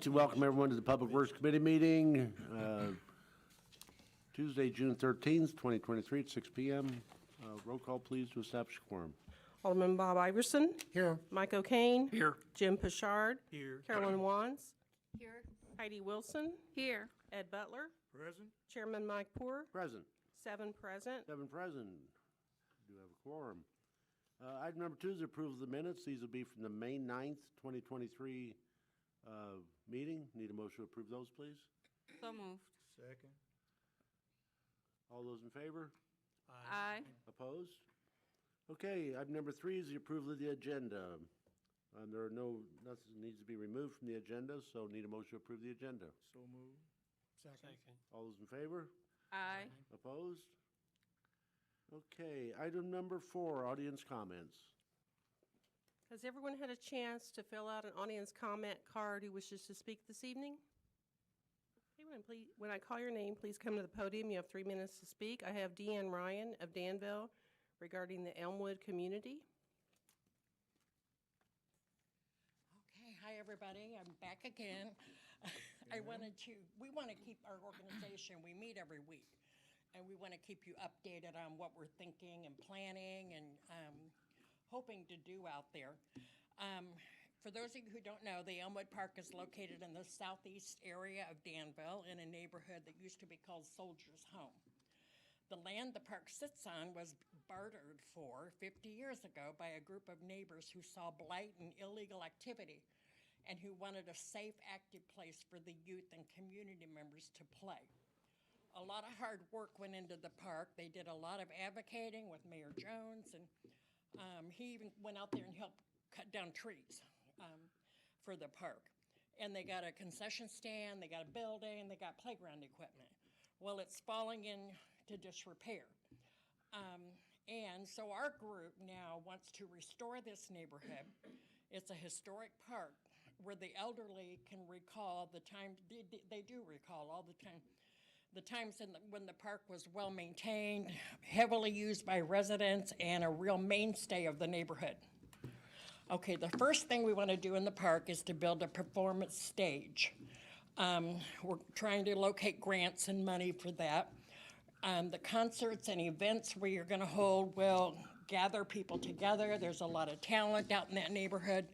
like to welcome everyone to the Public Works Committee meeting, Tuesday, June 13th, 2023 at 6 p.m. Roll call, please, to establish quorum. Alderman Bob Iverson. Here. Mike O'Kane. Here. Jim Pashard. Here. Carolyn Wands. Here. Heidi Wilson. Here. Ed Butler. Present. Chairman Mike Poor. Present. 7 present. 7 present. Do have a quorum. Item number 2 is the approval of the minutes. These will be from the May 9th, 2023 meeting. Need a motion to approve those, please. So moved. Second. All those in favor? Aye. Opposed? Okay, item number 3 is the approval of the agenda. There are nothing needs to be removed from the agenda, so need a motion to approve the agenda. So moved. Second. All those in favor? Aye. Opposed? Okay, item number 4, audience comments. Has everyone had a chance to fill out an audience comment card who wishes to speak this evening? Okay, when I call your name, please come to the podium. You have 3 minutes to speak. I have Deanne Ryan of Danville regarding the Elmwood community. Okay, hi everybody, I'm back again. We want to keep our organization, we meet every week, and we want to keep you updated on what we're thinking and planning and hoping to do out there. For those of you who don't know, the Elmwood Park is located in the southeast area of Danville in a neighborhood that used to be called Soldiers Home. The land the park sits on was bartered for 50 years ago by a group of neighbors who saw blight and illegal activity and who wanted a safe, active place for the youth and community members to play. A lot of hard work went into the park. They did a lot of advocating with Mayor Jones, and he even went out there and helped cut down trees for the park. And they got a concession stand, they got a building, they got playground equipment. Well, it's falling into disrepair. And so our group now wants to restore this neighborhood. It's a historic park where the elderly can recall the time, they do recall all the time, the times when the park was well maintained, heavily used by residents, and a real mainstay of the neighborhood. Okay, the first thing we want to do in the park is to build a performance stage. We're trying to locate grants and money for that. The concerts and events we are going to hold will gather people together. There's a lot of talent out in that neighborhood,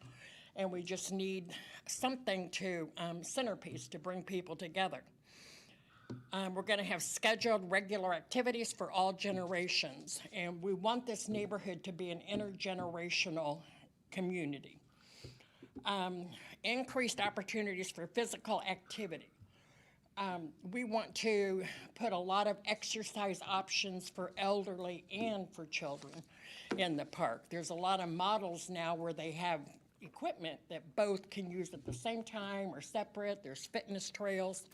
and we just need something to centerpiece to bring people together. We're going to have scheduled regular activities for all generations, and we want this neighborhood to be an intergenerational community. Increased opportunities for physical activity. We want to put a lot of exercise options for elderly and for children in the park. There's a lot of models now where they have equipment that both can use at the same time or separate. There's fitness trails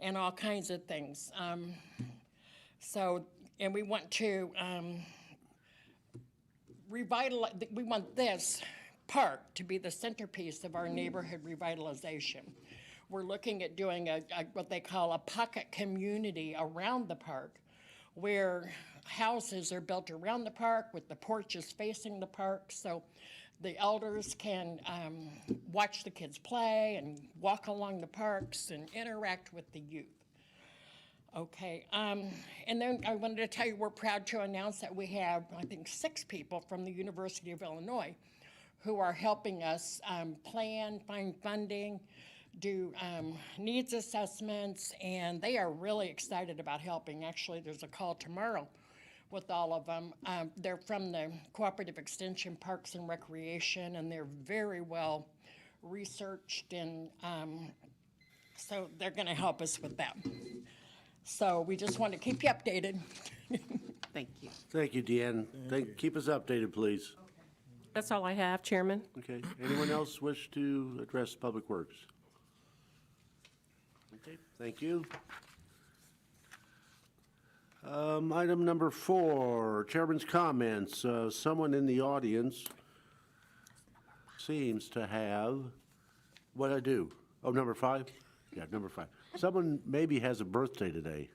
and all kinds of things. And we want to revitalize, we want this park to be the centerpiece of our neighborhood revitalization. We're looking at doing what they call a pocket community around the park, where houses are built around the park with the porches facing the park, so the elders can watch the kids play and walk along the parks and interact with the youth. Okay, and then I wanted to tell you we're proud to announce that we have, I think, 6 people from the University of Illinois who are helping us plan, find funding, do needs assessments, and they are really excited about helping. Actually, there's a call tomorrow with all of them. They're from the Cooperative Extension Parks and Recreation, and they're very well researched, and so they're going to help us with that. So we just want to keep you updated. Thank you. Thank you, Deanne. Keep us updated, please. That's all I have, Chairman. Okay. Anyone else wish to address Public Works? Okay, thank you. Item number 4, Chairman's comments. Someone in the audience seems to have, what I do? Oh, number 5? Yeah, number 5. Someone maybe has a birthday today.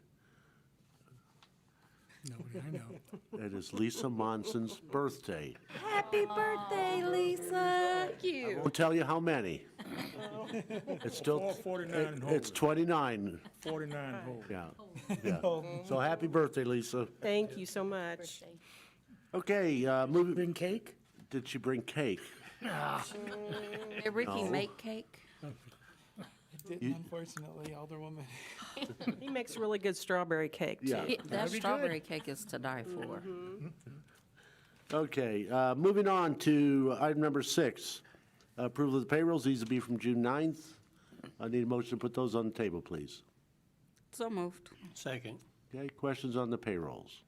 Nobody I know. It is Lisa Monson's birthday. Happy birthday, Lisa. Thank I you. won't tell you how many. It's still, 49 it's 29, 49 whole. yeah. So happy birthday, Lisa. Thank you so much. Okay, moving, Bring cake? did she bring cake? Did Ricky No. make cake? Didn't, unfortunately, Alderwoman. He makes really good strawberry cake, too. Yeah. That be strawberry cake is to die for. Okay, moving on to item number 6. Approval of the payrolls, these will be from June 9th. I need a motion to put those on the table, please. So moved. Second. Okay, questions on the payrolls?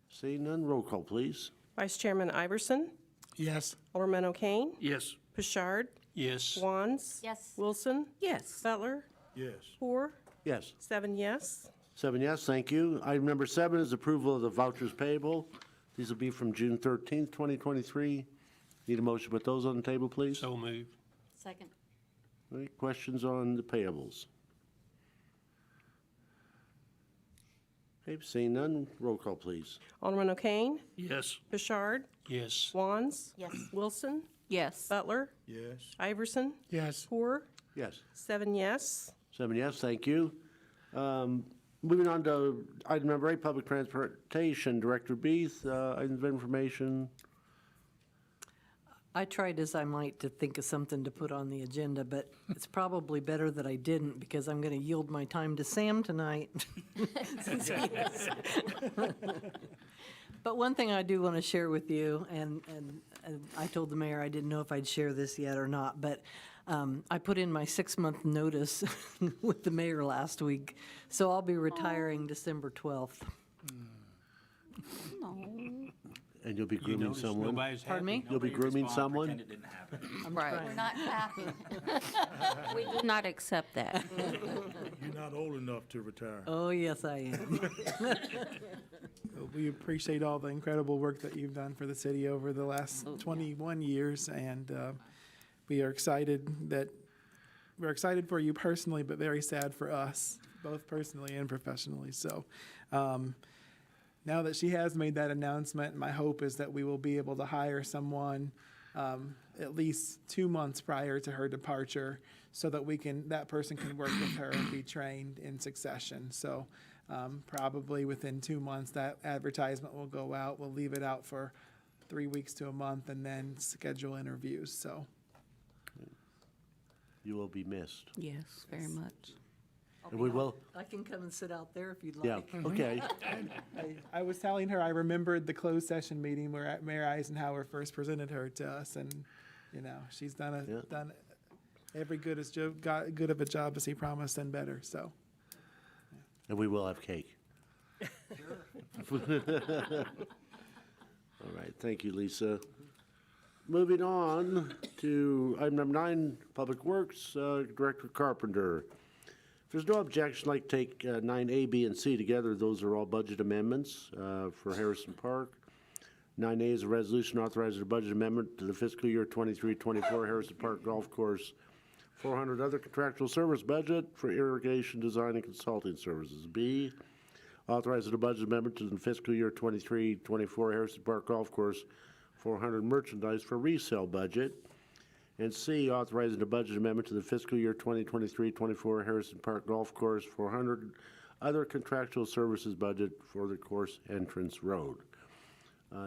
Seeing none, roll call, please. Vice Chairman Iverson, Yes. Alderman O'Kane, Yes. Pashard, Yes. Wands, Yes. Wilson, Yes. Butler, Yes. Hoare, Yes. 7 yes. 7 yes, thank you. Item number 7 is approval of the vouchers payable. These will be from June 13th, 2023. Need a motion to put those on the table, please? So moved. Second. All right, questions on the payables? Okay, seeing none, roll call, please. Alderman O'Kane, Yes. Pashard, Yes. Wands, Yes. Wilson, Yes. Butler, Yes. Iverson, Yes. Hoare, Yes. 7 yes. 7 yes, thank you. Moving on to item number 8, public transportation, Director Beeth, items of information. I tried as I might to think of something to put on the agenda, but it's probably better that I didn't because I'm going to yield my time to Sam tonight. Since he is- But one thing I do want to share with you, and I told the mayor I didn't know if I'd share this yet or not, but I put in my 6-month notice with the mayor last week, so I'll be retiring December 12th. No. And you'll be grooming someone? Pardon me? You'll be grooming someone? Right. We're not happy. We do not accept that. You're not old enough to retire. Oh, yes, I am. We appreciate all the incredible work that you've done for the city over the last 21 years, and we're excited for you personally, but very sad for us, both personally and professionally. So now that she has made that announcement, my hope is that we will be able to hire someone at least 2 months prior to her departure so that that person can work with her and be trained in succession. So probably within 2 months, that advertisement will go out. We'll leave it out for 3 weeks to a month and then schedule interviews, so. You will be missed. Yes, very much. And we will, I can come and sit out there if you'd yeah, like. okay. I was telling her I remembered the closed session meeting where Mayor Eisenhower first presented her to us, and, she's done Yeah. done every good of a job as he promised and better, so. And we will have cake. All right, thank you, Lisa. Moving on to item number 9, Public Works, Director Carpenter. If there's no objection, I'd like to take 9A, B, and C together. Those are all budget amendments for Harrison Park. 9A is a resolution authorizing a budget amendment to the fiscal year 23-24 Harrison Park Golf Course 400 other contractual service budget for irrigation design and consulting services. B, authorizing a budget amendment to the fiscal year 23-24 Harrison Park Golf Course 400 merchandise for resale budget. And C, authorizing a budget amendment to the fiscal year 2023-24 Harrison Park Golf Course 400 other contractual services budget for the course entrance road.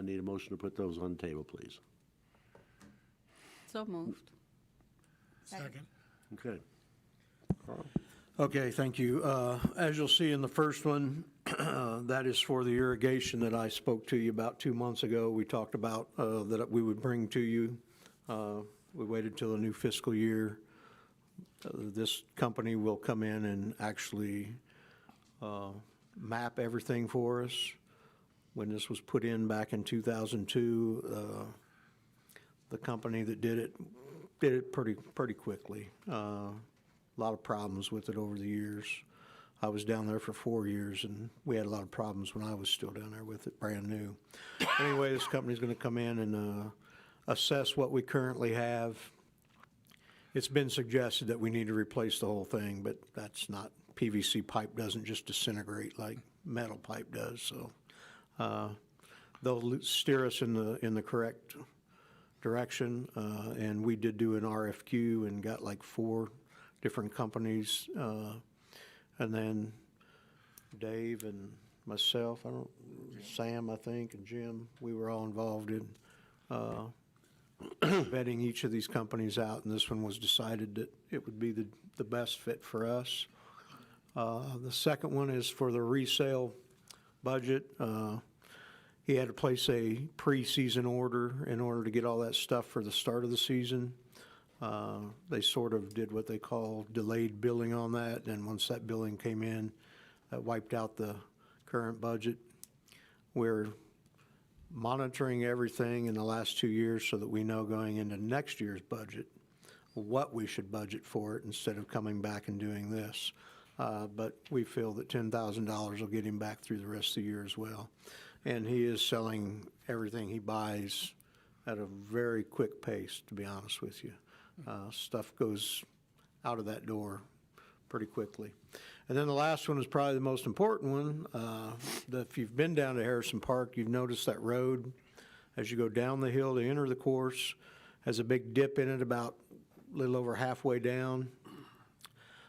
Need a motion to put those on the table, please. So moved. Second. Okay. Carl? Okay, thank you. As you'll see in the first one, that is for the irrigation that I spoke to you about 2 months ago. We talked about that we would bring to you. We waited till the new fiscal year. This company will come in and actually map everything for us. When this was put in back in 2002, the company that did it pretty quickly. A lot of problems with it over the years. I was down there for 4 years, and we had a lot of problems when I was still down there with it, brand new. Anyway, this company's going to come in and assess what we currently have. It's been suggested that we need to replace the whole thing, but that's not, PVC pipe doesn't just disintegrate like metal pipe does, so they'll steer us in the correct direction. And we did do an RFQ and got like 4 different companies. And then Dave and myself, Sam, I think, and Jim, we were all involved in vetting each of these companies out, and this one was decided that it would be the best fit for us. The second one is for the resale budget. He had to place a pre-season order in order to get all that stuff for the start of the season. They sort of did what they call delayed billing on that, and once that billing came in, that wiped out the current budget. We're monitoring everything in the last 2 years so that we know going into next year's budget what we should budget for it instead of coming back and doing this. But we feel that $10,000 will get him back through the rest of the year as well. And he is selling everything he buys at a very quick pace, to be honest with you. Stuff goes out of that door pretty quickly. And then the last one is probably the most important one. If you've been down to Harrison Park, you've noticed that road, as you go down the hill to enter the course, has a big dip in it about a little over halfway down.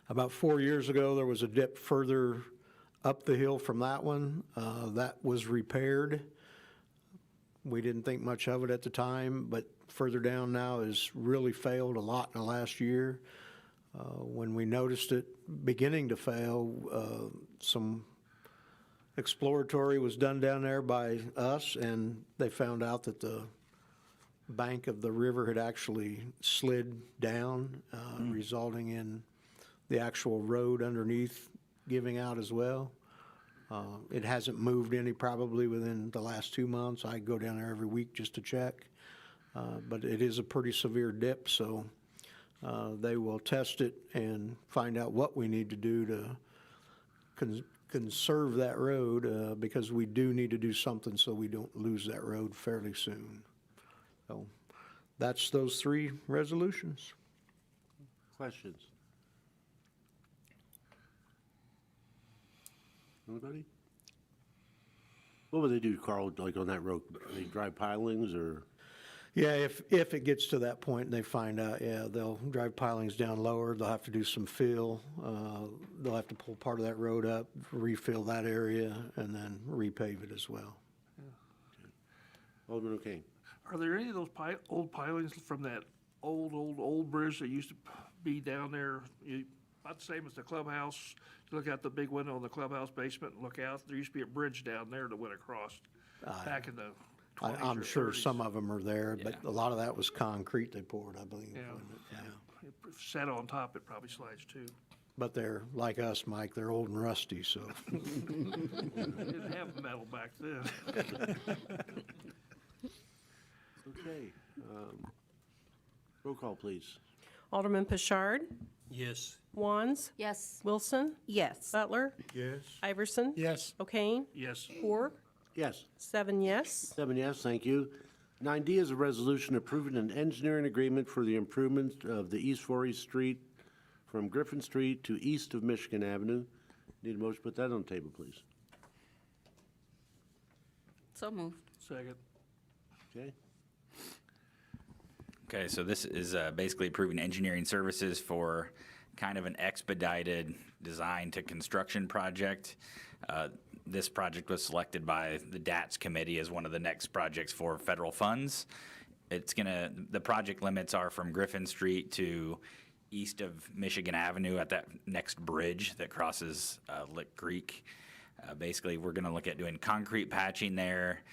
About 4 years ago, there was a dip further up the hill from that one. That was repaired. We didn't think much of it at the time, but further down now has really failed a lot in the last year. When we noticed it beginning to fail, some exploratory was done down there by us, and they found out that the bank of the river had actually slid down, resulting in the actual road underneath giving out as well. It hasn't moved any probably within the last 2 months. I go down there every week just to check. But it is a pretty severe dip, so they will test it and find out what we need to do to conserve that road, because we do need to do something so we don't lose that road fairly soon. So that's those 3 resolutions. Questions? Anybody? What would they do, Carl, like on that road? They drive pilings or? Yeah, if it gets to that point and they find out, yeah, they'll drive pilings down lower. They'll have to do some fill. They'll have to pull part of that road up, refill that area, and then repave it as well. Alderman O'Kane. Are there any of those old pilings from that old bridge that used to be down there? About the same as the clubhouse. You look out the big window in the clubhouse basement and look out. There used to be a bridge down there that went across back in the 20s I'm or sure 30s. some of them are there, but Yeah. a lot of that was concrete they poured, I believe. Yeah. wasn't it? Yeah. If sat on top, it probably slides too. But they're, like us, Mike, they're old and rusty, so. They didn't have metal back then. Okay. Roll call, please. Alderman Pashard, Yes. Wands, Yes. Wilson, Yes. Butler, Yes. Iverson, Yes. O'Kane, Yes. Poor, Yes. 7 yes. 7 yes, thank you. 9D is a resolution approving an engineering agreement for the improvement of the East 40th Street from Griffin Street to east of Michigan Avenue. Need a motion to put that on the table, please. So moved. Second. Okay? Okay, so this is basically approving engineering services for kind of an expedited design to construction project. This project was selected by the DATS committee as one of the next projects for federal funds. The project limits are from Griffin Street to east of Michigan Avenue at that next bridge that crosses Lick Creek. Basically, we're gonna look at doing concrete patching there,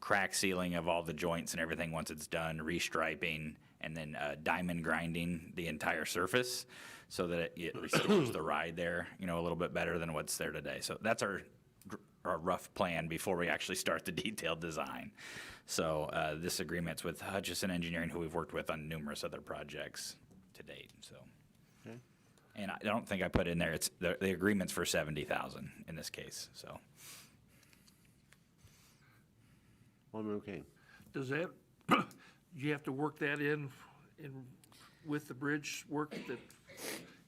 crack sealing of all the joints and everything once it's done, restriping, and then diamond grinding the entire surface so that it restores the ride there, a little bit better than what's there today. So that's our rough plan before we actually start the detailed design. So this agreement's with Hutchison Engineering, who we've worked with on numerous other projects to date. So, Okay. and I don't think I put in there, it's the agreement's for $70,000 in this case. So. Alderman O'Kane. Does that, you have to work that in with the bridge work that,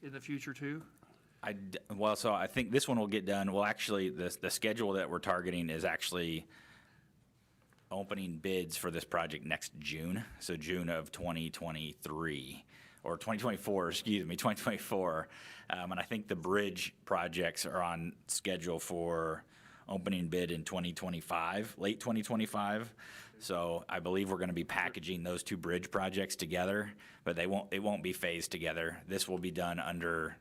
in the future too? So I think this one will get done. Well, actually, the schedule that we're targeting is actually opening bids for this project next June, so June of 2023, or 2024, excuse me, 2024. And I think the bridge projects are on schedule for opening bid in 2025, late 2025. So I believe we're going to be packaging those two bridge projects together, but it won't be phased together. This will be done under,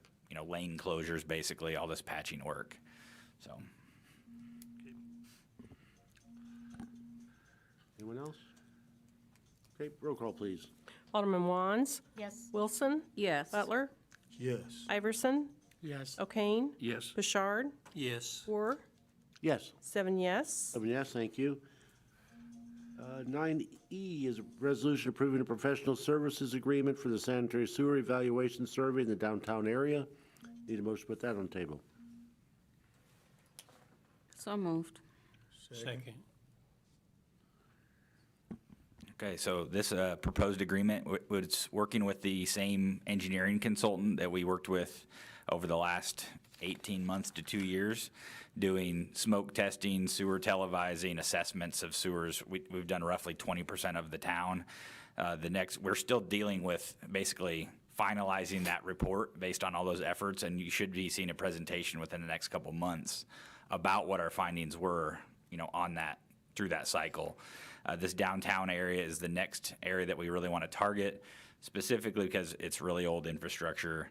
lane closures, basically, all this patching work. So, Anyone else? Okay, roll call, please. Alderman Wands? Yes. Wilson? Yes. Butler? Yes. Iverson? Yes. O'Kane? Yes. Bouchard? Yes. Orr? Yes. 7 yes. Yes, thank you. 9E is a resolution approving a professional services agreement for the sanitary sewer evaluation survey in the downtown area. Need a motion to put that on the table. So moved. Second. okay, so this proposed agreement was working with the same engineering consultant that we worked with over the last 18 months to 2 years, doing smoke testing, sewer televising, assessments of sewers. We've done roughly 20% of the town. We're still dealing with basically finalizing that report based on all those efforts, and you should be seeing a presentation within the next couple months about what our findings were, on that, through that cycle. This downtown area is the next area that we really want to target, specifically because it's really old infrastructure,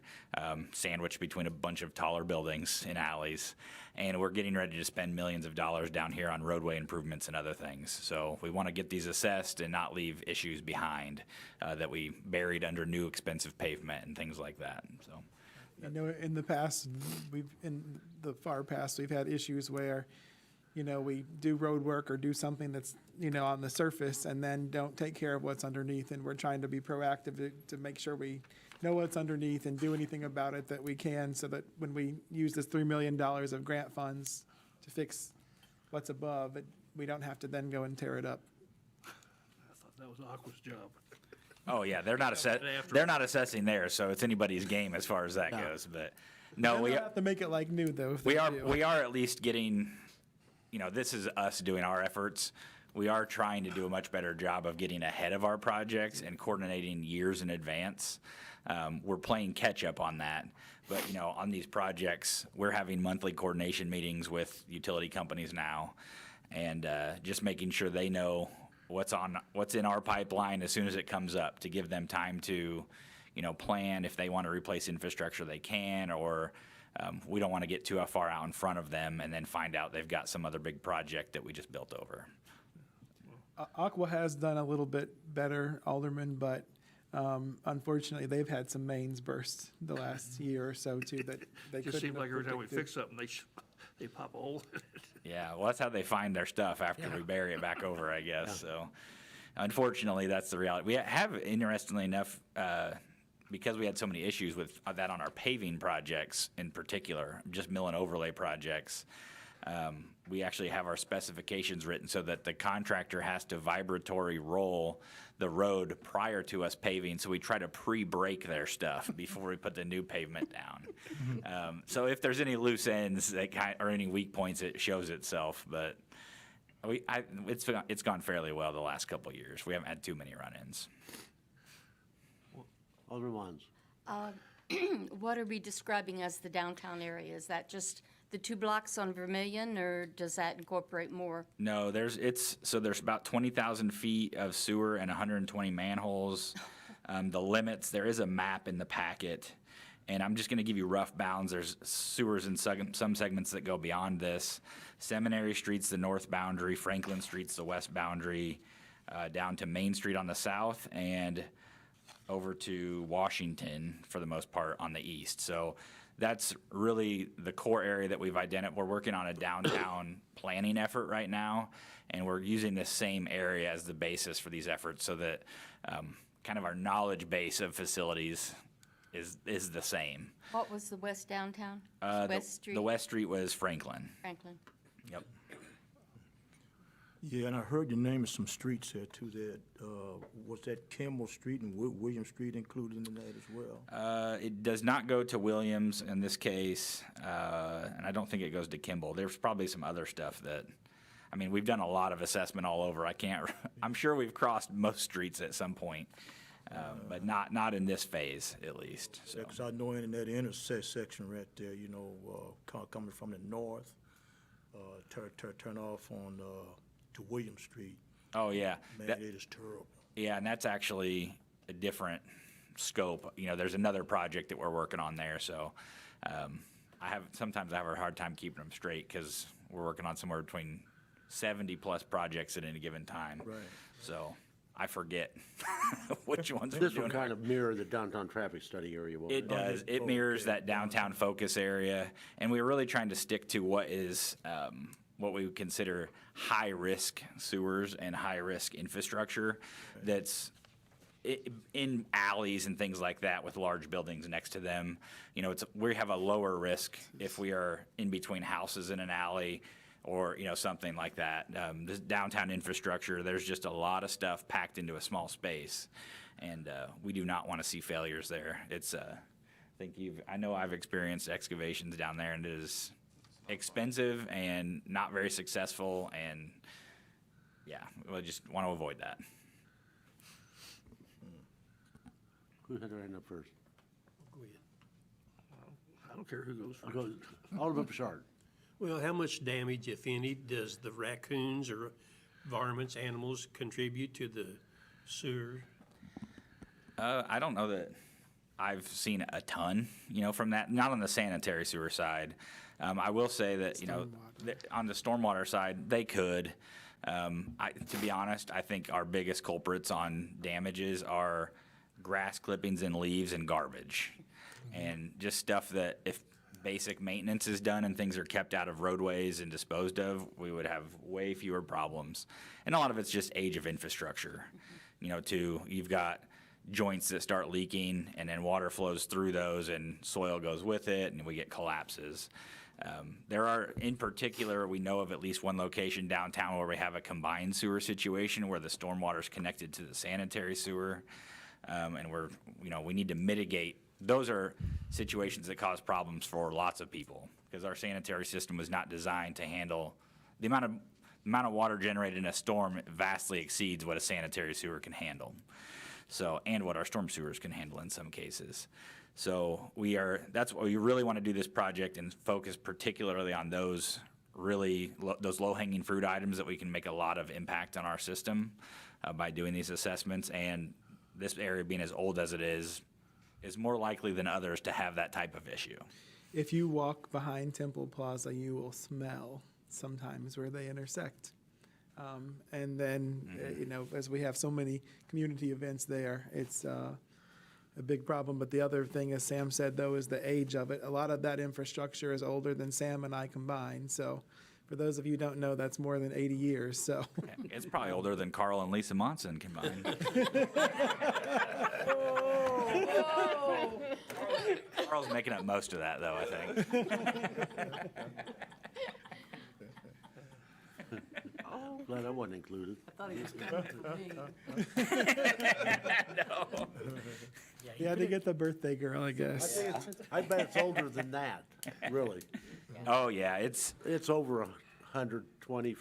sandwiched between a bunch of taller buildings and alleys. And we're getting ready to spend millions of dollars down here on roadway improvements and other things. So we want to get these assessed and not leave issues behind that we buried under new expensive pavement and things like that. So, In the past, in the far past, we've had issues where, we do road work or do something that's, on the surface and then don't take care of what's underneath. And we're trying to be proactive to make sure we know what's underneath and do anything about it that we can, so that when we use this $3 million of grant funds to fix what's above, we don't have to then go and tear it up. I thought that was Aqua's job. oh yeah, they're not assessing there, so it's anybody's game as far as that goes. But no, We don't have to make it like new, though. if we they are do. we are at least getting, this is us doing our efforts. We are trying to do a much better job of getting ahead of our projects and coordinating years in advance. We're playing catch up on that, but on these projects, we're having monthly coordination meetings with utility companies now, and just making sure they know what's in our pipeline as soon as it comes up, to give them time to, plan. If they want to replace infrastructure, they can, or we don't want to get too far out in front of them and then find out they've got some other big project that we just built over. Aqua has done a little bit better, Alderman, but unfortunately, they've had some mains burst the last year or so, too, that they It couldn't just seems have like every time we predicted. fix something, they pop a hole in it. Yeah, well, that's how they find their stuff after we bury it back over, I guess. So, unfortunately, that's the reality. We have, interestingly enough, because we had so many issues with that on our paving projects in particular, just mill and overlay projects, we actually have our specifications written so that the contractor has to vibratory roll the road prior to us paving. So we try to pre-break their stuff before we put the new pavement down. So if there's any loose ends or any weak points, it shows itself. But it's gone fairly well the last couple of years. We haven't had too many run-ins. Alderman Wands. What are we describing as the downtown area? Is that just the 2 blocks on Vermilion, or does that incorporate more? No, there's about 20,000 feet of sewer and 120 manholes. The limits, there is a map in the packet, and I'm just going to give you rough bounds. There's sewers in some segments that go beyond this. Seminary Street's the north boundary, Franklin Street's the west boundary, down to Main Street on the south, and over to Washington for the most part on the east. So that's really the core area that we've identified. We're working on a downtown planning effort right now, and we're using this same area as the basis for these efforts, so that kind of our knowledge base of facilities is the same. What was the west downtown? The West Street? The West Street was Franklin. Franklin. Yep. Yeah, and I heard you naming some streets there too. Was that Kimball Street and William Street included in that as well? It does not go to Williams in this case, and I don't think it goes to Kimball. There's probably some other stuff that I mean, we've done a lot of assessment all over. I'm sure we've crossed most streets at some point, but not in this phase, at least, so. Because I know in that intersection right there, you know, coming from the north, turn off on, to William Street. Oh, yeah. Man, it is terrible. Yeah, and that's actually a different scope. You know, there's another project that we're working on there, so sometimes I have a hard time keeping them straight because we're working on somewhere between 70-plus projects at any given time. Right. So I forget which ones we're This will doing. kind of mirror the downtown traffic study area, won't it? It does. It mirrors that downtown focus area, and we're really trying to stick to what is what we would consider high-risk sewers and high-risk infrastructure that's in alleys and things like that with large buildings next to them. You know, we have a lower risk if we are in between houses in an alley or, you know, something like that. This downtown infrastructure, there's just a lot of stuff packed into a small space, and we do not want to see failures there. It's, I know I've experienced excavations down there, and it is expensive and not very successful, and yeah, we just want to avoid that. Who had their hand up first? I don't care who goes I'll first. go, Alderman Bouchard. Well, how much damage, if any, does the raccoons or varmints, animals contribute to the sewer? I don't know that I've seen a ton, you know, from that, not on the sanitary sewer side. I will say that, you know, on the stormwater side, they could. To be honest, I think our biggest culprits on damages are grass clippings and leaves and garbage. And just stuff that if basic maintenance is done and things are kept out of roadways and disposed of, we would have way fewer problems. And a lot of it's just age of infrastructure. You know, you've got joints that start leaking and then water flows through those and soil goes with it and we get collapses. There are, in particular, we know of at least one location downtown where we have a combined sewer situation where the stormwater is connected to the sanitary sewer. And we need to mitigate. Those are situations that cause problems for lots of people because our sanitary system was not designed to handle the amount of water generated in a storm vastly exceeds what a sanitary sewer can handle. So, and what our storm sewers can handle in some cases. So that's why we really want to do this project and focus particularly on those those low-hanging fruit items that we can make a lot of impact on our system by doing these assessments. And this area being as old as it is more likely than others to have that type of issue. If you walk behind Temple Plaza, you will smell sometimes where they intersect. And then, you know, as we have so many community events there, it's a big problem. But the other thing, as Sam said, though, is the age of it. A lot of that infrastructure is older than Sam and I combined. So for those of you who don't know, that's more than 80 years. So It's probably older than Carl and Lisa Monson combined. Carl's making up most of that, though, I think. Glad I wasn't included. I thought he was coming for me. No. you had to get the birthday girl, I guess. I bet it's older than that, really. Oh, yeah, it's Over 120,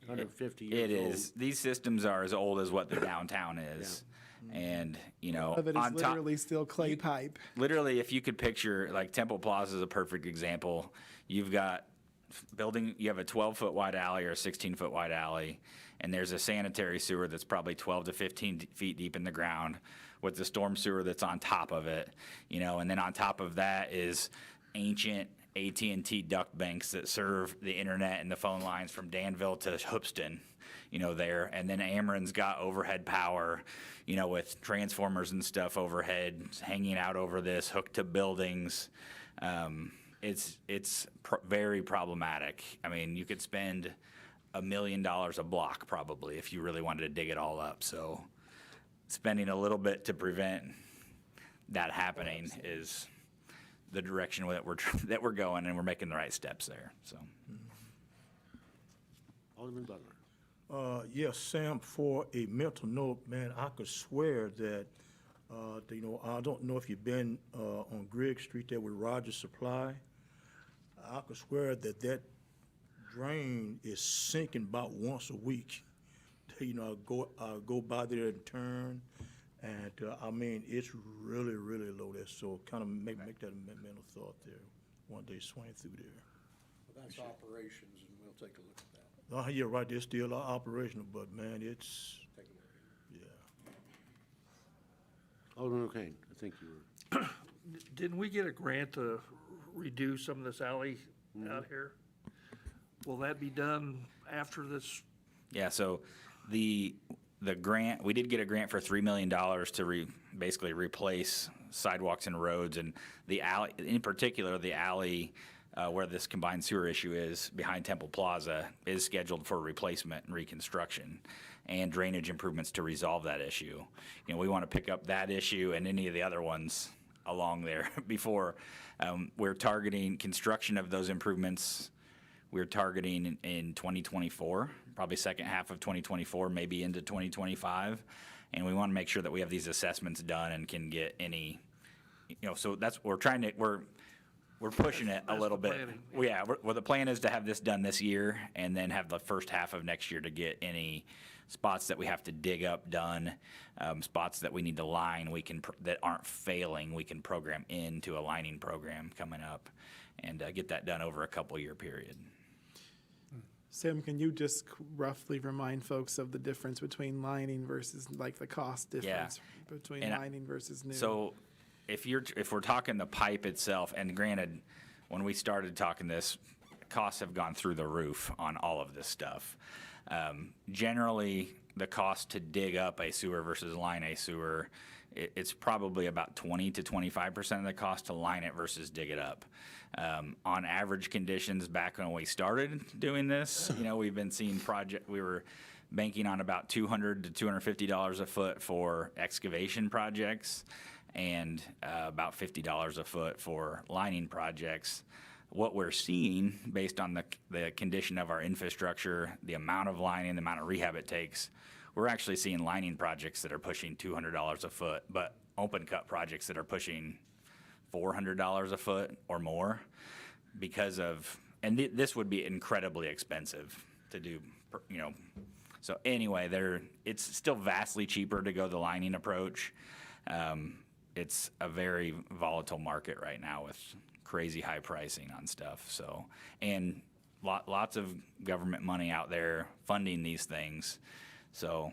150 years It old. is. These systems are as old as what the downtown is. And, you know, Of it is on top, literally still clay pipe. literally, if you could picture, like Temple Plaza is a perfect example. You've got you have a 12-foot wide alley or a 16-foot wide alley, and there's a sanitary sewer that's probably 12 to 15 feet deep in the ground with the storm sewer that's on top of it, you know, and then on top of that is ancient AT&T duct banks that serve the internet and the phone lines from Danville to Hoopston, you know, there. And then Ameren's got overhead power, you know, with transformers and stuff overhead hanging out over this, hooked to buildings. It's very problematic. I mean, you could spend $1 million a block probably if you really wanted to dig it all up. So spending a little bit to prevent that happening is the direction that we're going, and we're making the right steps there. So, Alderman Butler. Yes, Sam, for a mental note, man, I could swear that, you know, I don't know if you've been on Grigg Street there with Rogers Supply. I could swear that drain is sinking about once a week. You know, I go by there and turn, and, I mean, it's really, really low there, so kind of make that a mental thought there, one day swing through there. That's operations, and we'll take a look at that. Oh, yeah, right, they're still operational, but man, it's, Take a look at it. yeah. Alderman O'Kane, I think you were. Didn't we get a grant to redo some of this alley out here? Will that be done after this? Yeah, so the grant, we did get a grant for $3 million to basically replace sidewalks and roads, and the alley, in particular, the alley where this combined sewer issue is behind Temple Plaza is scheduled for replacement and reconstruction and drainage improvements to resolve that issue. You know, we want to pick up that issue and any of the other ones along there before we're targeting construction of those improvements. We're targeting in 2024, probably second half of 2024, maybe into 2025. And we want to make sure that we have these assessments done and can get any, you know, so that's, we're trying to, we're pushing it a That's little the bit. planning, Yeah, well, the plan is to have this done this year and then have the first half of next year to get any spots that we have to dig up done, spots that we need to line, that aren't failing, we can program into a lining program coming up and get that done over a couple-year period. Sam, can you just roughly remind folks of the difference between lining versus, like, the cost difference between And lining versus new? So if we're talking the pipe itself, and granted, when we started talking this, costs have gone through the roof on all of this stuff. Generally, the cost to dig up a sewer versus line a sewer, it's probably about 20 to 25% of the cost to line it versus dig it up. On average conditions, back when we started doing this, you know, we've been seeing we were banking on about $200 to $250 a foot for excavation projects and about $50 a foot for lining projects. What we're seeing, based on the condition of our infrastructure, the amount of lining, the amount of rehab it takes, we're actually seeing lining projects that are pushing $200 a foot, but open cut projects that are pushing $400 a foot or more because of, and this would be incredibly expensive to do, you know. So anyway, it's still vastly cheaper to go the lining approach. It's a very volatile market right now with crazy high pricing on stuff. So, and lots of government money out there funding these things. So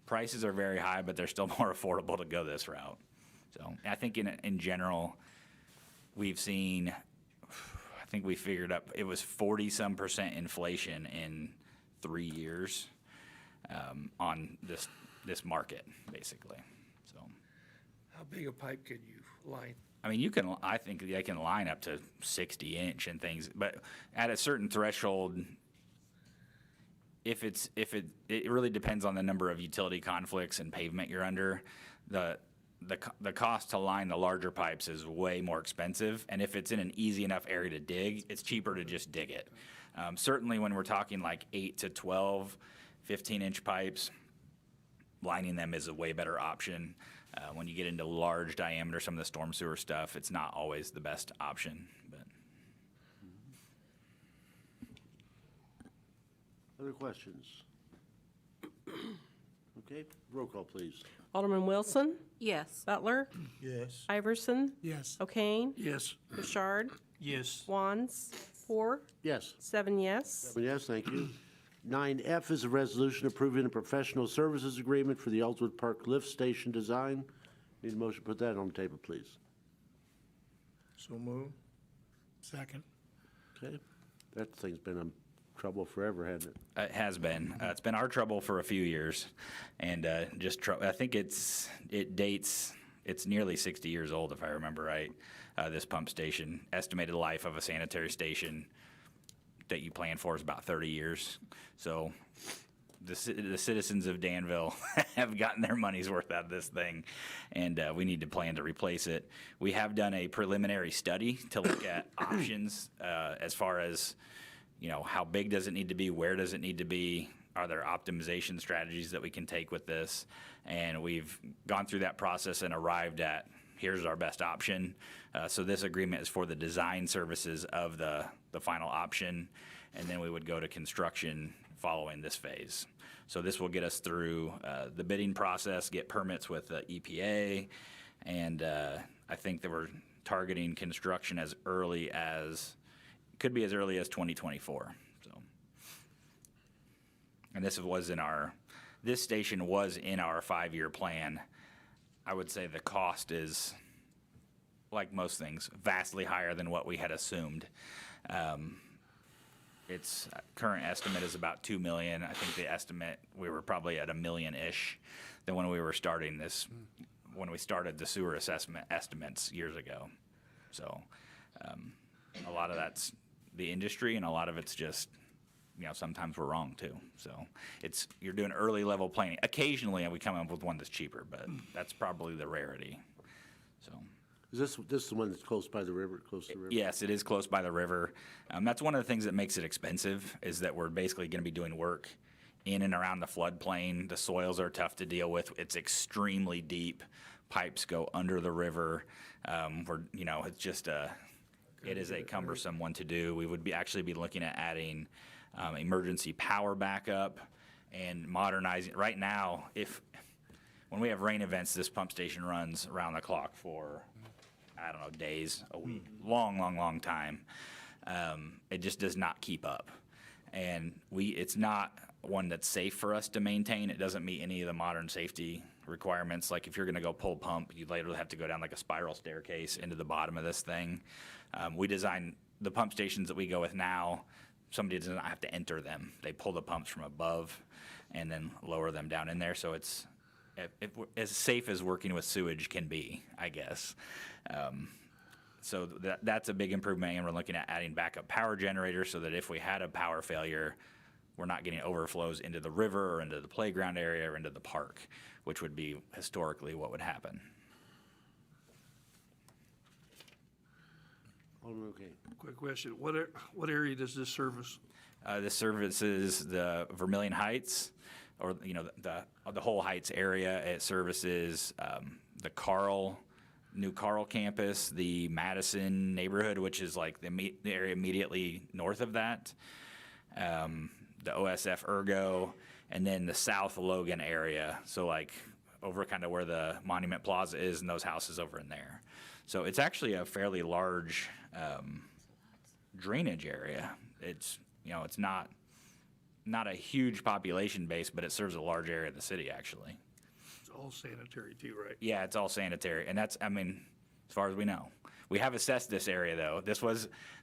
prices are very high, but they're still more affordable to go this route. So I think in general, we've seen, I think we figured up, it was 40-some% inflation in 3 years on this market, basically. So, How big a pipe can you line? I mean, I think they can line up to 60-inch and things, but at a certain threshold, it really depends on the number of utility conflicts and pavement you're under. The cost to line the larger pipes is way more expensive, and if it's in an easy enough area to dig, it's cheaper to just dig it. Certainly when we're talking like 8 to 12, 15-inch pipes, lining them is a way better option. When you get into large diameter, some of the storm sewer stuff, it's not always the best option. But Other questions? Okay, roll call, please. Alderman Wilson, Yes. Butler, Yes. Iverson, Yes. O'Kane, Yes. Bouchard, Yes. Wands, 4, Yes. 7 yes. Yes, thank you. 9F is a resolution approving a professional services agreement for the Ellswood Park Lift Station design. Need a motion to put that on the table, please. So move. Second. Okay, that thing's been in trouble forever, hasn't it? it has been. It's been our trouble for a few years, and I think it's nearly 60 years old, if I remember right. This pump station, estimated life of a sanitary station that you plan for is about 30 years. So the citizens of Danville have gotten their money's worth out of this thing, and we need to plan to replace it. We have done a preliminary study to look at options as far as, you know, how big does it need to be, where does it need to be, are there optimization strategies that we can take with this, and we've gone through that process and arrived at here's our best option. So this agreement is for the design services of the final option, and then we would go to construction following this phase. So this will get us through the bidding process, get permits with the EPA, and I think that we're targeting construction as early as, could be as early as 2024. So, and this station was in our 5-year plan. I would say the cost is, like most things, vastly higher than what we had assumed. Its current estimate is about 2 million. I think the estimate, we were probably at $1 million-ish than when we were starting this, when we started the sewer estimates years ago. So a lot of that's the industry, and a lot of it's just, sometimes we're wrong too. So you're doing early level planning. Occasionally we come up with one that's cheaper, but that's probably the rarity. So. Is this the one that's close by the river, close to the river? Yes, it is close by the river. That's one of the things that makes it expensive, is that we're basically going to be doing work in and around the floodplain. The soils are tough to deal with. It's extremely deep. Pipes go under the river. It's just it is a cumbersome one to do. We would actually be looking at adding emergency power backup and modernizing. Right now, when we have rain events, this pump station runs around the clock for, I don't know, days, a week, long time. It just does not keep up. And it's not one that's safe for us to maintain. It doesn't meet any of the modern safety requirements. Like if you're gonna go pull pump, you later have to go down like a spiral staircase into the bottom of this thing. We design the pump stations that we go with now, somebody does not have to enter them. They pull the pumps from above and then lower them down in there. So it's as safe as working with sewage can be, I guess. So that's a big improvement, and we're looking at adding backup power generators so that if we had a power failure, we're not getting overflows into the river or into the playground area or into the park, which would be historically what would happen. Okay. Quick question, what area does this service? This services the Vermilion Heights, or the whole Heights area. It services the New Carl campus, the Madison neighborhood, which is like the area immediately north of that, the OSF Ergo, and then the South Logan area. So like over kind of where the Monument Plaza is, and those houses over in there. So it's actually a fairly large drainage area. It's it's not a huge population base, but it serves a large area of the city actually. It's all sanitary too, right? Yeah, it's all sanitary, and that's, as far as we know. We have assessed this area, though.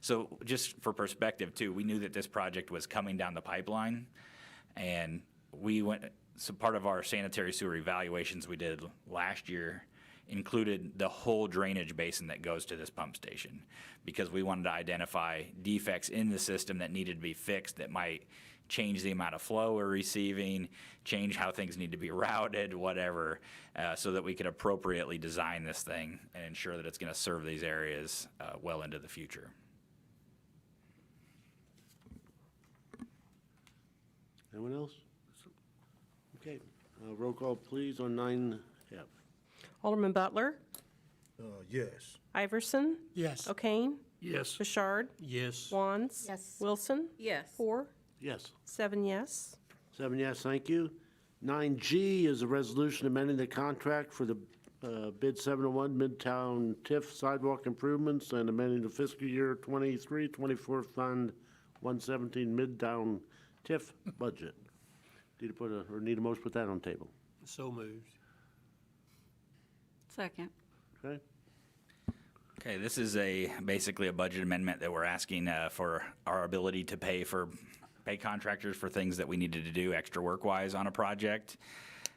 So just for perspective, too, we knew that this project was coming down the pipeline, and so part of our sanitary sewer evaluations we did last year included the whole drainage basin that goes to this pump station, because we wanted to identify defects in the system that needed to be fixed that might change the amount of flow we're receiving, change how things need to be routed, whatever, so that we could appropriately design this thing and ensure that it's going to serve these areas well into the future. Anyone else? Okay, roll call please on 9F. Alderman Butler, Yes. Iverson, Yes. O'Kane, Yes. Bouchard, Yes. Wands. Yes. Wilson. Yes. 4, Yes. 7 yes. 7 yes, thank you. 9G is a resolution amending the contract for the bid 701 Midtown TIF sidewalk improvements and amending the fiscal year 23-24 Fund 117 Midtown TIF budget. Need a motion to put that on the table. So moved. Second. Okay? Okay, this is basically a budget amendment that we're asking for our ability to pay contractors for things that we needed to do extra work-wise on a project.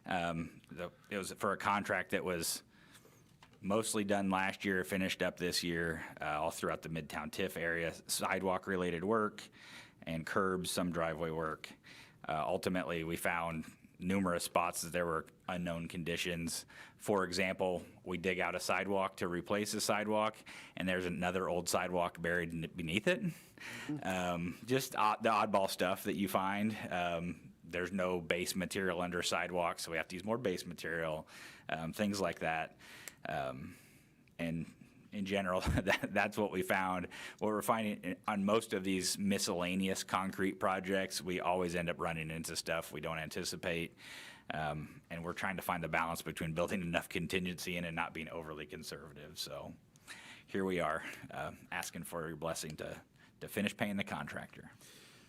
It was for a contract that was mostly done last year, finished up this year, all throughout the Midtown TIF area, sidewalk-related work and curbs, some driveway work. Ultimately, we found numerous spots that there were unknown conditions. For example, we dig out a sidewalk to replace a sidewalk, and there's another old sidewalk buried beneath it. Just the oddball stuff that you find. There's no base material under sidewalks, so we have to use more base material, things like that. And in general, that's what we found. What we're finding on most of these miscellaneous concrete projects, we always end up running into stuff we don't anticipate. And we're trying to find the balance between building enough contingency in and not being overly conservative. So here we are, asking for your blessing to finish paying the contractor.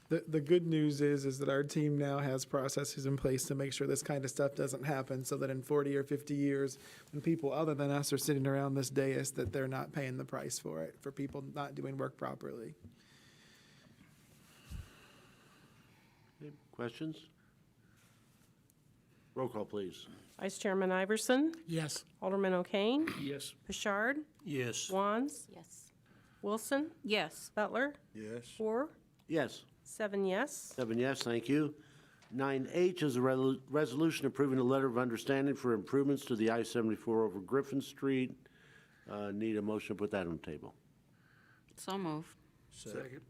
The good news is that our team now has processes in place to make sure this kind of stuff doesn't happen, so that in 40 or 50 years, when people other than us are sitting around this dais, that they're not paying the price for it, for people not doing work properly. Okay, questions? Roll call, please. Vice Chairman Iverson, Yes. Alderman O'Kane, Yes. Bouchard, Yes. Wands, Yes. Wilson, Yes. Butler, Yes. Orr, Yes. 7 yes. 7 yes, thank you. 9H is a resolution approving a letter of understanding for improvements to the I-74 over Griffin Street. Need a motion to put that on the table. So moved. Second.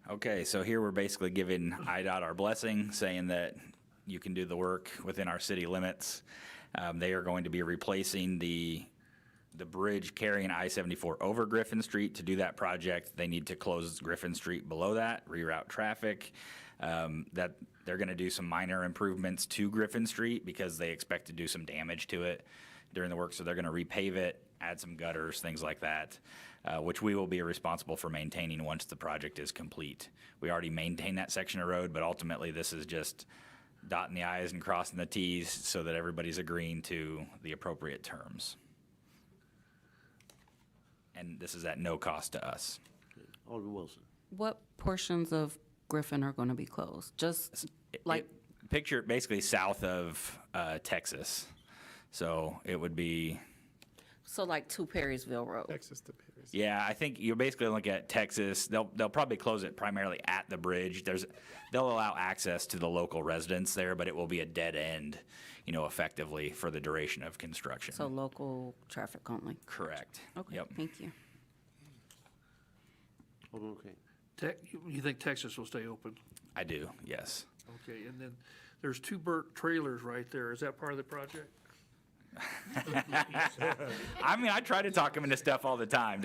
Okay, so here we're basically giving IDOT our blessing, saying that you can do the work within our city limits. They are going to be replacing the bridge carrying I-74 over Griffin Street. To do that project, they need to close Griffin Street below that, reroute traffic. That they're going to do some minor improvements to Griffin Street because they expect to do some damage to it during the work. So they're going to repave it, add some gutters, things like that, which we will be responsible for maintaining once the project is complete. We already maintain that section of road, but ultimately this is just dotting the i's and crossing the t's so that everybody's agreeing to the appropriate terms. And this is at no cost to us. Alderman Wilson. What portions of Griffin are going to be closed? Just like, Picture it basically south of Texas. So it would be, so like to Perrysville Road? Texas to Paris. yeah, I think you're basically looking at Texas. They'll probably close it primarily at the bridge. They'll allow access to the local residents there, but it will be a dead end, effectively for the duration of construction. So local traffic only? Correct. Okay, Yep. thank you. Alderman O'Kane. You think Texas will stay open? I do, yes. Okay, and then there's two burnt trailers right there. Is that part of the project? I mean, I try to talk them into stuff all the time.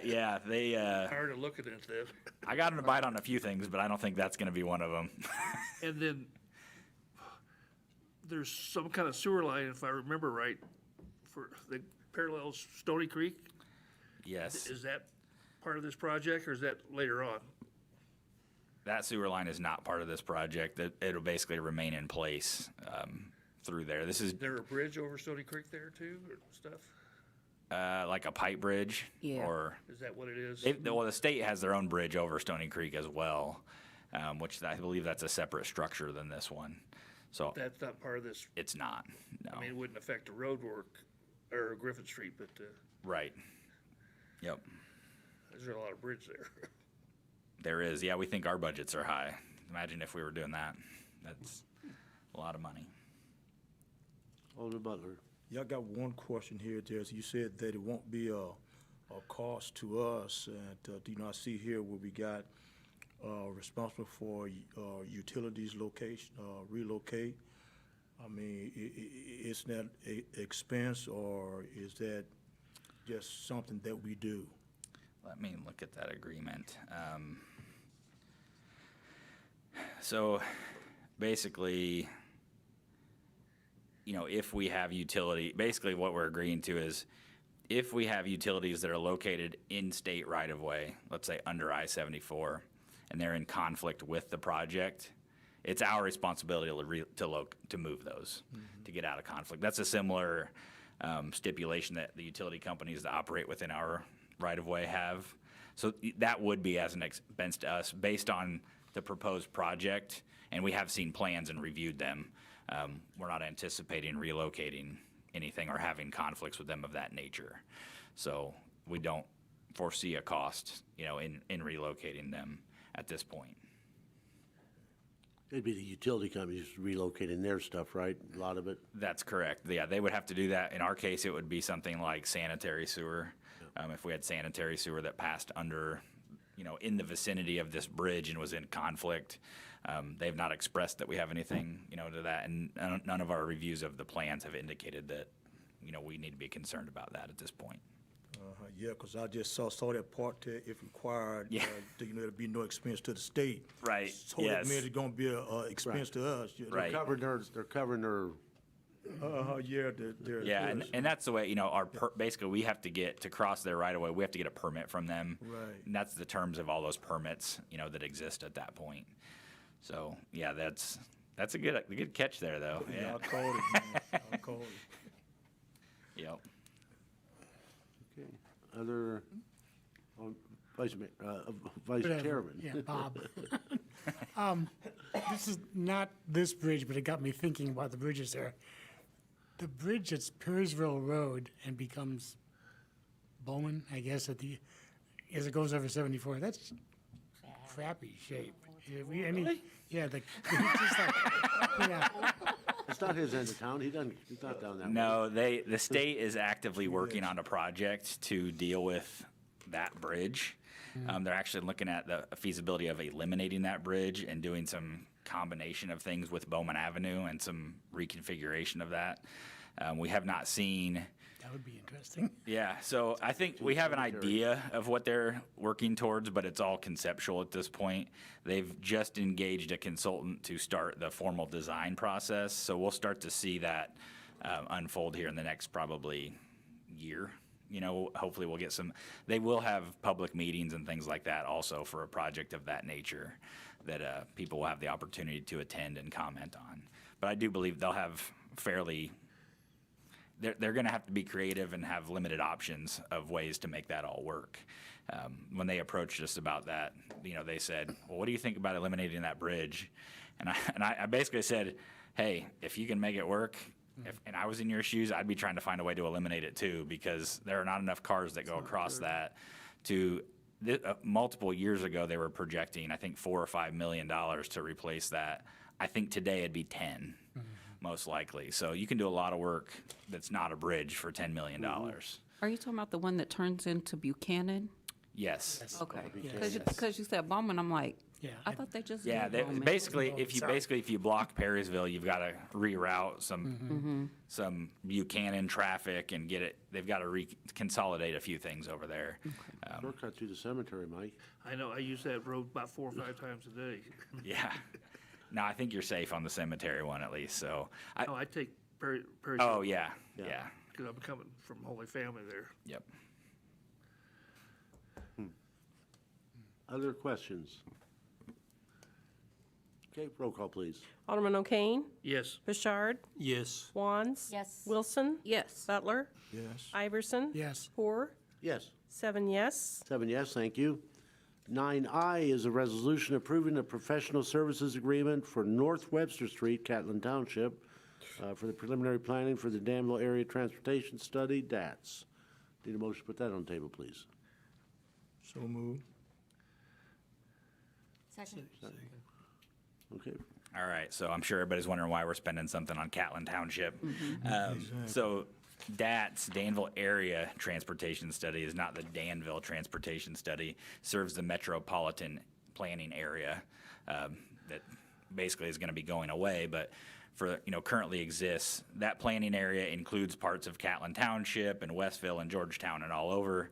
Yeah, they, Tired of looking at this. I got them to bite on a few things, but I don't think that's gonna be one of them. And then there's some kind of sewer line, if I remember right, that parallels Stony Creek. Yes, Is that part of this project, or is that later on? that sewer line is not part of this project. It'll basically remain in place, through there. This is, Is there a bridge over Stony Creek there too, or stuff? like a pipe bridge. Yeah. Or, Is that what it is? well, the state has their own bridge over Stony Creek as well, which I believe that's a separate structure than this one. So That's not part of this, it's not, no. I mean, it wouldn't affect the road work, or Griffin Street, but, Right. Yep. there's a lot of bridge there. There is. Yeah, we think our budgets are high. Imagine if we were doing that. That's a lot of money. Alderman Butler. Yeah, I got one question here, Jess. You said that it won't be a cost to us, and do you not see here where we got responsible for utilities location, relocate? I mean, is that a expense, or is that just something that we do? Let me look at that agreement. So basically, if we have basically what we're agreeing to is if we have utilities that are located in state right-of-way, let's say under I-74, and they're in conflict with the project, it's our responsibility to move those, to get out of conflict. That's a similar stipulation that the utility companies that operate within our right-of-way have. So that would be as an expense to us based on the proposed project, and we have seen plans and reviewed them. We're not anticipating relocating anything or having conflicts with them of that nature. So we don't foresee a cost, in relocating them at this point. It'd be the utility companies relocating their stuff, right? A lot of it. That's correct. Yeah, they would have to do that. In our case, it would be something like sanitary sewer. If we had sanitary sewer that passed under, in the vicinity of this bridge and was in conflict, they've not expressed that we have anything, to that. And none of our reviews of the plans have indicated that, we need to be concerned about that at this point. Yeah, because I just saw that part that if required, Yeah. there'd be no expense to the state. Right, So yes. that means it's gonna be a expense to us. Right. They're covering their, Yeah, Yeah, and that's the way, basically, we have to get, to cross their right of way, we have to get a permit from them. Right. And that's the terms of all those permits, that exist at that point. So, yeah, that's a good catch there, though. Yeah, Yeah. I called it, man. I called it. Yep. okay, other, Vice Whatever. Chairman. Yeah, Bob. This is not this bridge, but it got me thinking about the bridges there. The bridge that's Perrysville Road and becomes Bowman, I guess, as it goes over 74, that's crappy shape. Yeah, it's just like, yeah. It's not his end of town, he's not down that way. No, the state is actively working on a project to deal with that bridge. They're actually looking at the feasibility of eliminating that bridge and doing some combination of things with Bowman Avenue and some reconfiguration of that. We have not seen. That would be interesting. Yeah, so I think we have an idea of what they're working towards, but it's all conceptual at this point. They've just engaged a consultant to start the formal design process, so we'll start to see that unfold here in the next probably year. Hopefully we'll get they will have public meetings and things like that also for a project of that nature that people will have the opportunity to attend and comment on. But I do believe they'll have they're going to have to be creative and have limited options of ways to make that all work. When they approached us about that, they said, well, what do you think about eliminating that bridge? And I basically said, hey, if you can make it work, and I was in your shoes, I'd be trying to find a way to eliminate it too, because there are not enough cars that go across that multiple years ago, they were projecting, I think, $4 or $5 million to replace that. I think today it'd be 10, most likely. So you can do a lot of work that's not a bridge for $10 million. Are you talking about the one that turns into Buchanan? Yes. Okay, Yes. because you said Bowman, I'm like, Yeah. I thought they just Yeah, did Bowman. basically, if you block Perrysville, you've got to reroute some Buchanan traffic and get it. They've got to consolidate a few things over there. Shortcut through the cemetery, Mike. I know, I use that road about 4 or 5 times a day. Yeah. No, I think you're safe on the cemetery one at least. So, No, I take Perry. oh yeah, yeah, Because I'm coming from Holy Family there. yep. Other questions? Okay, roll call, please. Alderman O'Kane? Yes. Bouchard? Yes. Wands? Yes. Wilson? Yes. Butler? Yes. Iverson? Yes. Poor? Yes. 7 yes. 7 yes, thank you. 9I is a resolution approving a professional services agreement for North Webster Street, Catlin Township, for the preliminary planning for the Danville Area Transportation Study, DATS. Need a motion to put that on the table, please. So moved. Second. Okay, All right, so I'm sure everybody's wondering why we're spending something on Catlin Township. So DATS, Danville Area Transportation Study, is not the Danville Transportation Study, serves the metropolitan planning area that basically is going to be going away, but currently exists. That planning area includes parts of Catlin Township and Westville and Georgetown and all over.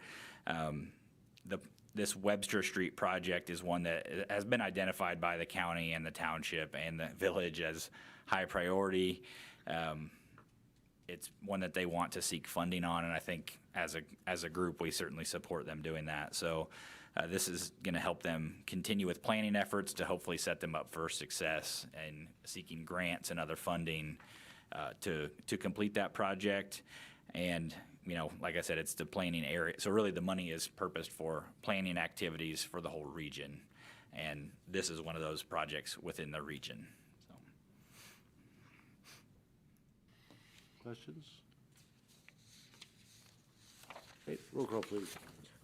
This Webster Street project is one that has been identified by the county and the township and the village as high priority. It's one that they want to seek funding on, and I think as a group, we certainly support them doing that. So this is going to help them continue with planning efforts to hopefully set them up for success and seeking grants and other funding to complete that project. And like I said, it's the planning area. So really the money is purposed for planning activities for the whole region. And this is one of those projects within the region. So. questions? Okay, roll call, please.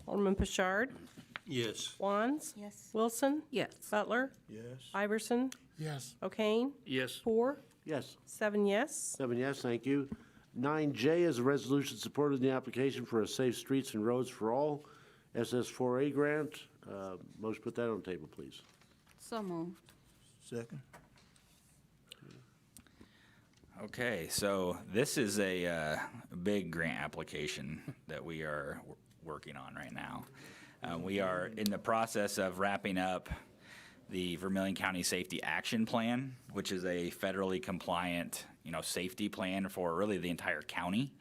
Alderman Bouchard? Yes. Wands? Yes. Wilson? Yes. Butler? Yes. Iverson? Yes. O'Kane? Yes. Poor? Yes. 7 yes. 7 yes, thank you. 9J is a resolution supporting the application for a Safe Streets and Roads for All SS4A grant. Motion to put that on the table, please. So moved. Second. Okay, so this is a big grant application that we are working on right now. We are in the process of wrapping up the Vermilion County Safety Action Plan, which is a federally compliant, safety plan for really the entire county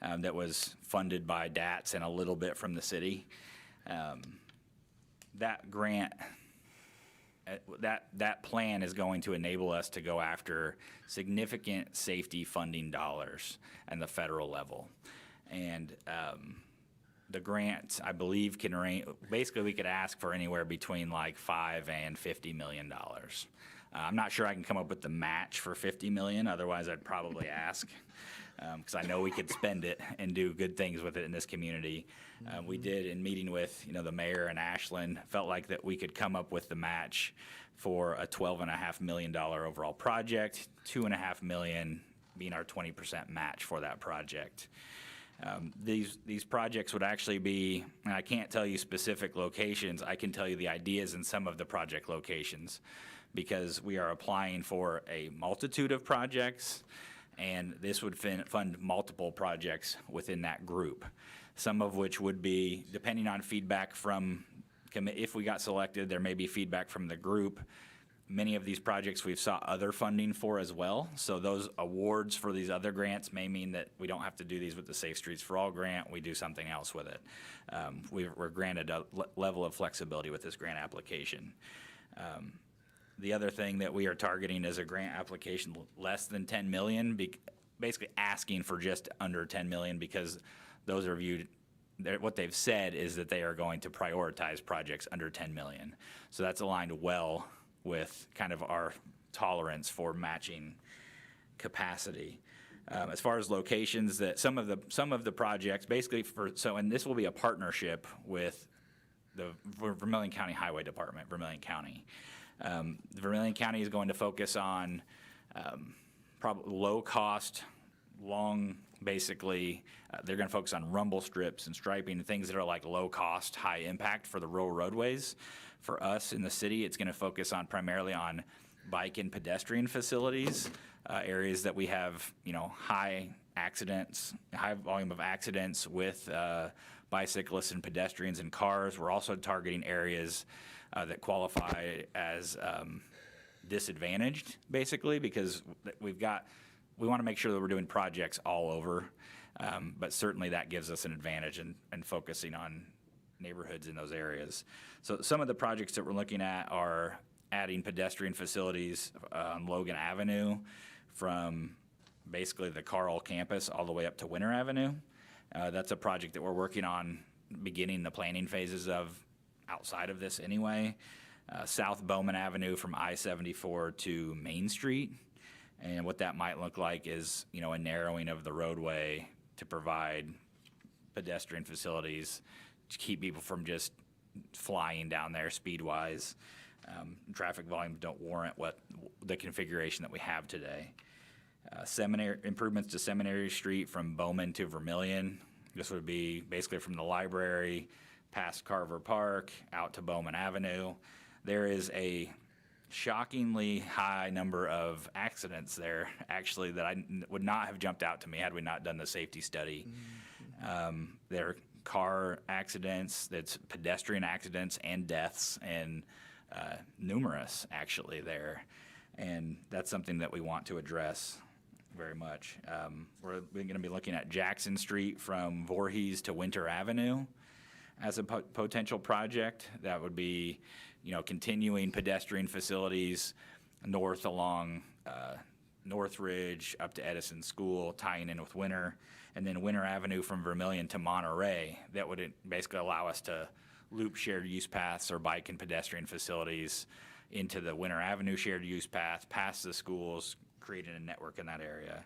that was funded by DATS and a little bit from the city. That grant, that plan is going to enable us to go after significant safety funding dollars at the federal level. And the grant, I believe, can range, basically we could ask for anywhere between like $5 and $50 million. I'm not sure I can come up with the match for $50 million, otherwise I'd probably ask, because I know we could spend it and do good things with it in this community. We did, in meeting with the mayor and Ashland, felt like that we could come up with the match for a $12.5 million overall project, $2.5 million being our 20% match for that project. These projects would actually be, and I can't tell you specific locations, I can tell you the ideas in some of the project locations, because we are applying for a multitude of projects, and this would fund multiple projects within that group. Some of which would be, depending on feedback from, if we got selected, there may be feedback from the group. Many of these projects we've sought other funding for as well. So those awards for these other grants may mean that we don't have to do these with the Safe Streets for All grant, we do something else with it. We're granted a level of flexibility with this grant application. The other thing that we are targeting is a grant application less than 10 million, basically asking for just under 10 million, because those are viewed, what they've said is that they are going to prioritize projects under 10 million. So that's aligned well with kind of our tolerance for matching capacity. As far as locations, that some of the projects, basically and this will be a partnership with the Vermilion County Highway Department, Vermilion County. Vermilion County is going to focus on probably low cost, they're going to focus on rumble strips and striping, things that are like low cost, high impact for the rural roadways. For us in the city, it's going to focus on primarily on bike and pedestrian facilities, areas that we have, high volume of accidents with bicyclists and pedestrians and cars. We're also targeting areas that qualify as disadvantaged, basically, because we want to make sure that we're doing projects all over, but certainly that gives us an advantage in focusing on neighborhoods in those areas. So some of the projects that we're looking at are adding pedestrian facilities on Logan Avenue from basically the Carl campus all the way up to Winter Avenue. That's a project that we're working on, beginning the planning phases of outside of this anyway. South Bowman Avenue from I-74 to Main Street. And what that might look like is, a narrowing of the roadway to provide pedestrian facilities to keep people from just flying down there speed-wise. Traffic volumes don't warrant the configuration that we have today. Improvements to Seminary Street from Bowman to Vermilion. This would be basically from the library past Carver Park out to Bowman Avenue. There is a shockingly high number of accidents there, actually, that would not have jumped out to me had we not done the safety study. There are car accidents, that's pedestrian accidents and deaths, and numerous actually there. And that's something that we want to address very much. We're going to be looking at Jackson Street from Voorhees to Winter Avenue as a potential project. That would be, continuing pedestrian facilities north along Northridge up to Edison School, tying in with Winter, and then Winter Avenue from Vermilion to Monterey. That would basically allow us to loop shared use paths or bike and pedestrian facilities into the Winter Avenue shared use path, past the schools, creating a network in that area.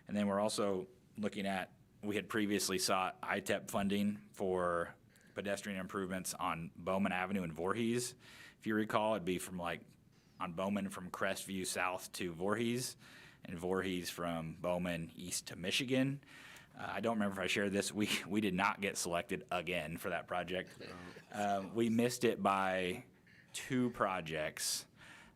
And then we're also looking at, we had previously sought ITEP funding for pedestrian improvements on Bowman Avenue and Voorhees. If you recall, it'd be on Bowman from Crestview south to Voorhees, and Voorhees from Bowman east to Michigan. I don't remember if I shared this. We did not get selected again for that project. We missed it by 2 projects,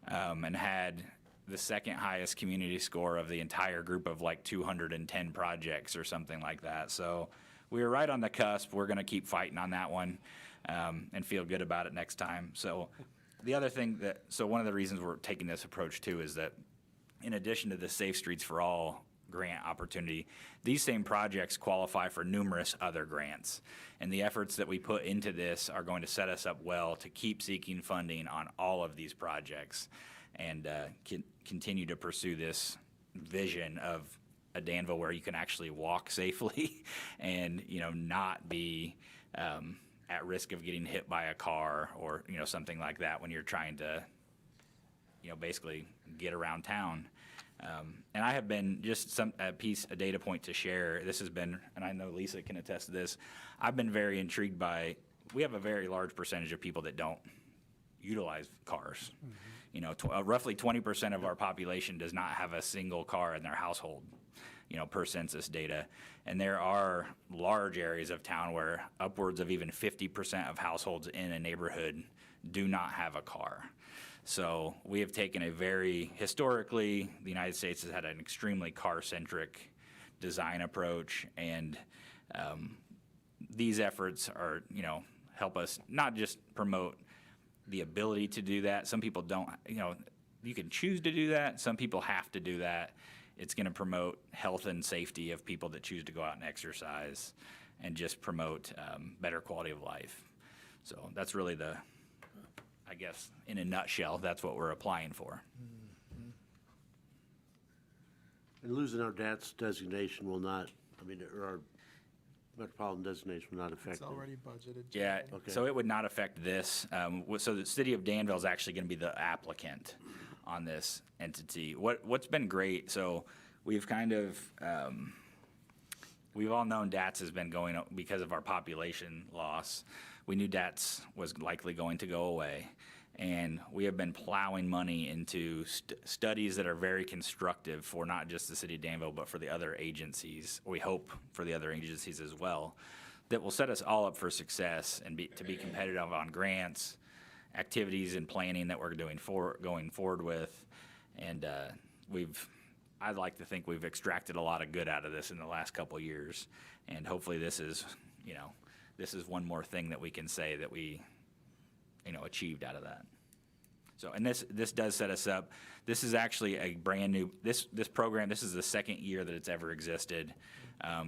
and had the second highest community score of the entire group of like 210 projects or something like that. So we were right on the cusp. We're going to keep fighting on that one and feel good about it next time. So the other thing so one of the reasons we're taking this approach too is that in addition to the Safe Streets for All grant opportunity, these same projects qualify for numerous other grants. And the efforts that we put into this are going to set us up well to keep seeking funding on all of these projects and continue to pursue this vision of a Danville where you can actually walk safely and, not be at risk of getting hit by a car or, something like that when you're trying to, basically get around town. And I have been just a data point to share. This has been, and I know Lisa can attest to this, I've been very intrigued by, we have a very large percentage of people that don't utilize cars. Roughly 20% of our population does not have a single car in their household, per census data. And there are large areas of town where upwards of even 50% of households in a neighborhood do not have a car. So we have taken historically, the United States has had an extremely car-centric design approach, and these efforts are, help us not just promote the ability to do that. Some people don't, you can choose to do that. Some people have to do that. It's going to promote health and safety of people that choose to go out and exercise and just promote better quality of life. So that's really I guess, in a nutshell, that's what we're applying for. And losing our DATS designation will not, or our metropolitan designation will not affect It's it. already budgeted. Yeah, Okay. so it would not affect this. So the city of Danville is actually going to be the applicant on this entity. What's been great, so we've kind of, we've all known DATS has been going up because of our population loss. We knew DATS was likely going to go away, and we have been plowing money into studies that are very constructive for not just the city of Danville, but for the other agencies. We hope for the other agencies as well, that will set us all up for success and to be competitive on grants, activities, and planning that we're going forward with. And I'd like to think we've extracted a lot of good out of this in the last couple of years, and hopefully this is, this is one more thing that we can say that we, achieved out of that. So, and this does set us up. This is actually a brand new, this program, this is the second year that it's ever existed.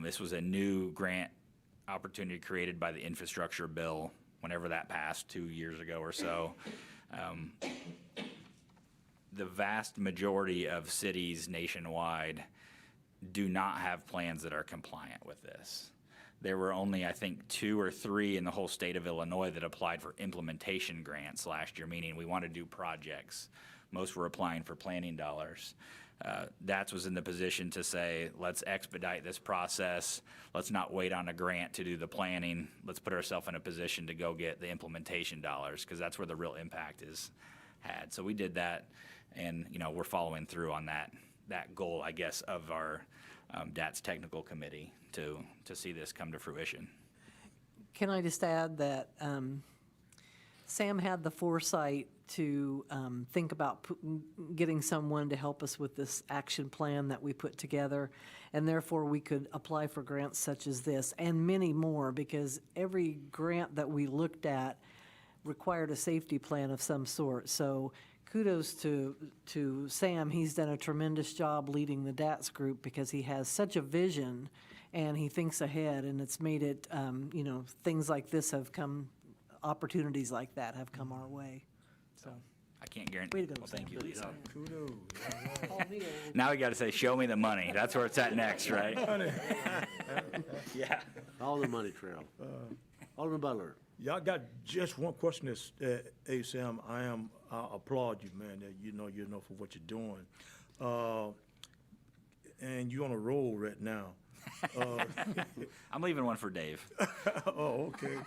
This was a new grant opportunity created by the infrastructure bill, whenever that passed 2 years ago or so. The vast majority of cities nationwide do not have plans that are compliant with this. There were only, I think, 2 or 3 in the whole state of Illinois that applied for implementation grants last year, meaning we want to do projects. Most were applying for planning dollars. DATS was in the position to say, let's expedite this process. Let's not wait on a grant to do the planning. Let's put ourselves in a position to go get the implementation dollars, because that's where the real impact is had. So we did that, and we're following through on that goal, I guess, of our DATS technical committee to see this come to fruition. Can I just add that Sam had the foresight to think about getting someone to help us with this action plan that we put together, and therefore we could apply for grants such as this and many more, because every grant that we looked at required a safety plan of some sort. So kudos to Sam. He's done a tremendous job leading the DATS group, because he has such a vision and he thinks ahead, and it's made it, things like this have come, opportunities like that have come our way. So I can't guarantee. Way to go, Well, thank you, Sam. Lisa. Kudos. Now we got to say, show me the money. That's where it's at next, right? Yeah. All the money trail. Alderman Butler. Y'all got just one question. Hey, Sam, I applaud you, man, that you know for what you're doing. And you're on a roll right now. I'm leaving one for Dave. Oh, okay.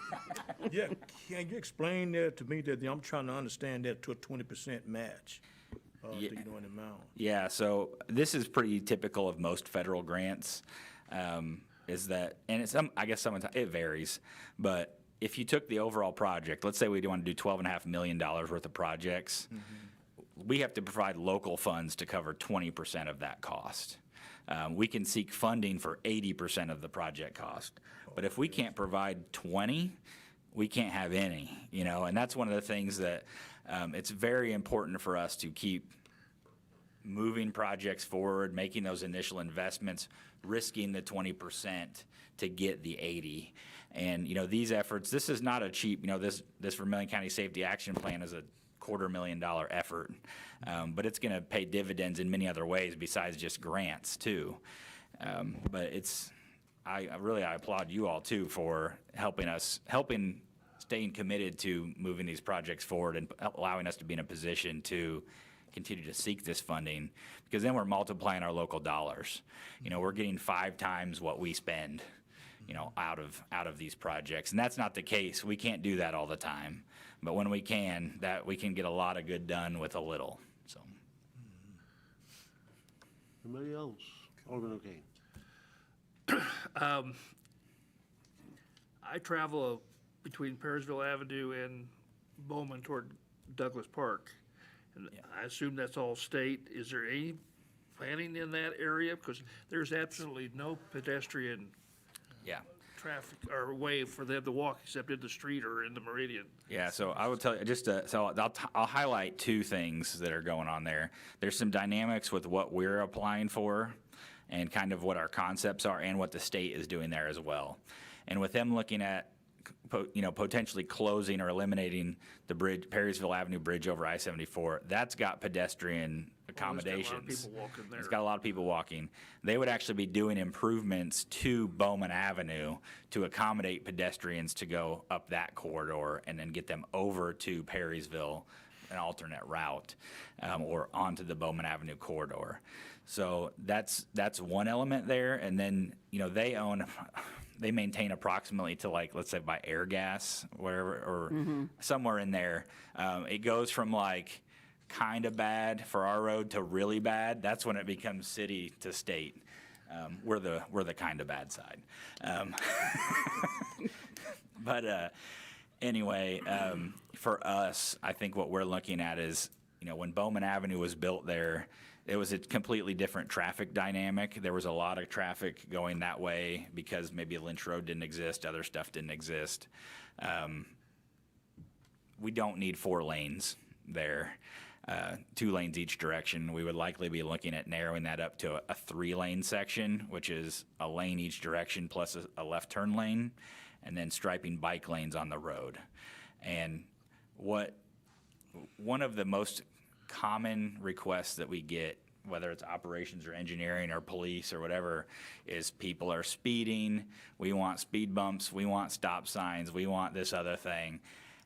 Yeah, can you explain that to me, that I'm trying to understand that to a 20% match, Yeah. the amount? Yeah, so this is pretty typical of most federal grants, is that, and it's, I guess sometimes it varies, but if you took the overall project, let's say we want to do $12.5 million worth of projects, we have to provide local funds to cover 20% of that cost. We can seek funding for 80% of the project cost. But if we can't provide 20, we can't have any, you know, and that's one of the things that it's very important for us to keep moving projects forward, making those initial investments, risking the 20% to get the 80. And, you know, these efforts, this is not a cheap, you know, this Vermilion County Safety Action Plan is a $250,000 effort, but it's going to pay dividends in many other ways besides just grants too. But I applaud you all too for helping staying committed to moving these projects forward and allowing us to be in a position to continue to seek this funding, because then we're multiplying our local dollars. You know, we're getting 5 times what we spend, you know, out of these projects. And that's not the case. We can't do that all the time. But when we can, we can get a lot of good done with a little, so. Anybody else? Alderman O'Kane. I travel between Perrysville Avenue and Bowman toward Douglas Park. And I assume that's all state. Is there any planning in that area? Because there's absolutely no pedestrian Yeah. traffic or way for them to walk except in the street or in the meridian. Yeah, so I would tell you, I'll highlight 2 things that are going on there. There's some dynamics with what we're applying for and kind of what our concepts are and what the state is doing there as well. And with them looking at, you know, potentially closing or eliminating the bridge, Perrysville Avenue Bridge over I-74, that's got pedestrian accommodations. It's got a lot of people walking. They would actually be doing improvements to Bowman Avenue to accommodate pedestrians to go up that corridor and then get them over to Perrysville, an alternate route, or onto the Bowman Avenue corridor. So that's one element there. And then, you know, they maintain approximately to, like, let's say by air gas, wherever, or somewhere in there. It goes from like kind of bad for our road to really bad. That's when it becomes city to state. We're the kind of bad side. But anyway, for us, I think what we're looking at is, you know, when Bowman Avenue was built there, it was a completely different traffic dynamic. There was a lot of traffic going that way because maybe Lynch Road didn't exist, other stuff didn't exist. We don't need 4 lanes there, 2 lanes each direction. We would likely be looking at narrowing that up to a 3-lane section, which is a lane each direction plus a left turn lane, and then striping bike lanes on the road. And one of the most common requests that we get, whether it's operations or engineering or police or whatever, is people are speeding. We want speed bumps. We want stop signs. We want this other thing.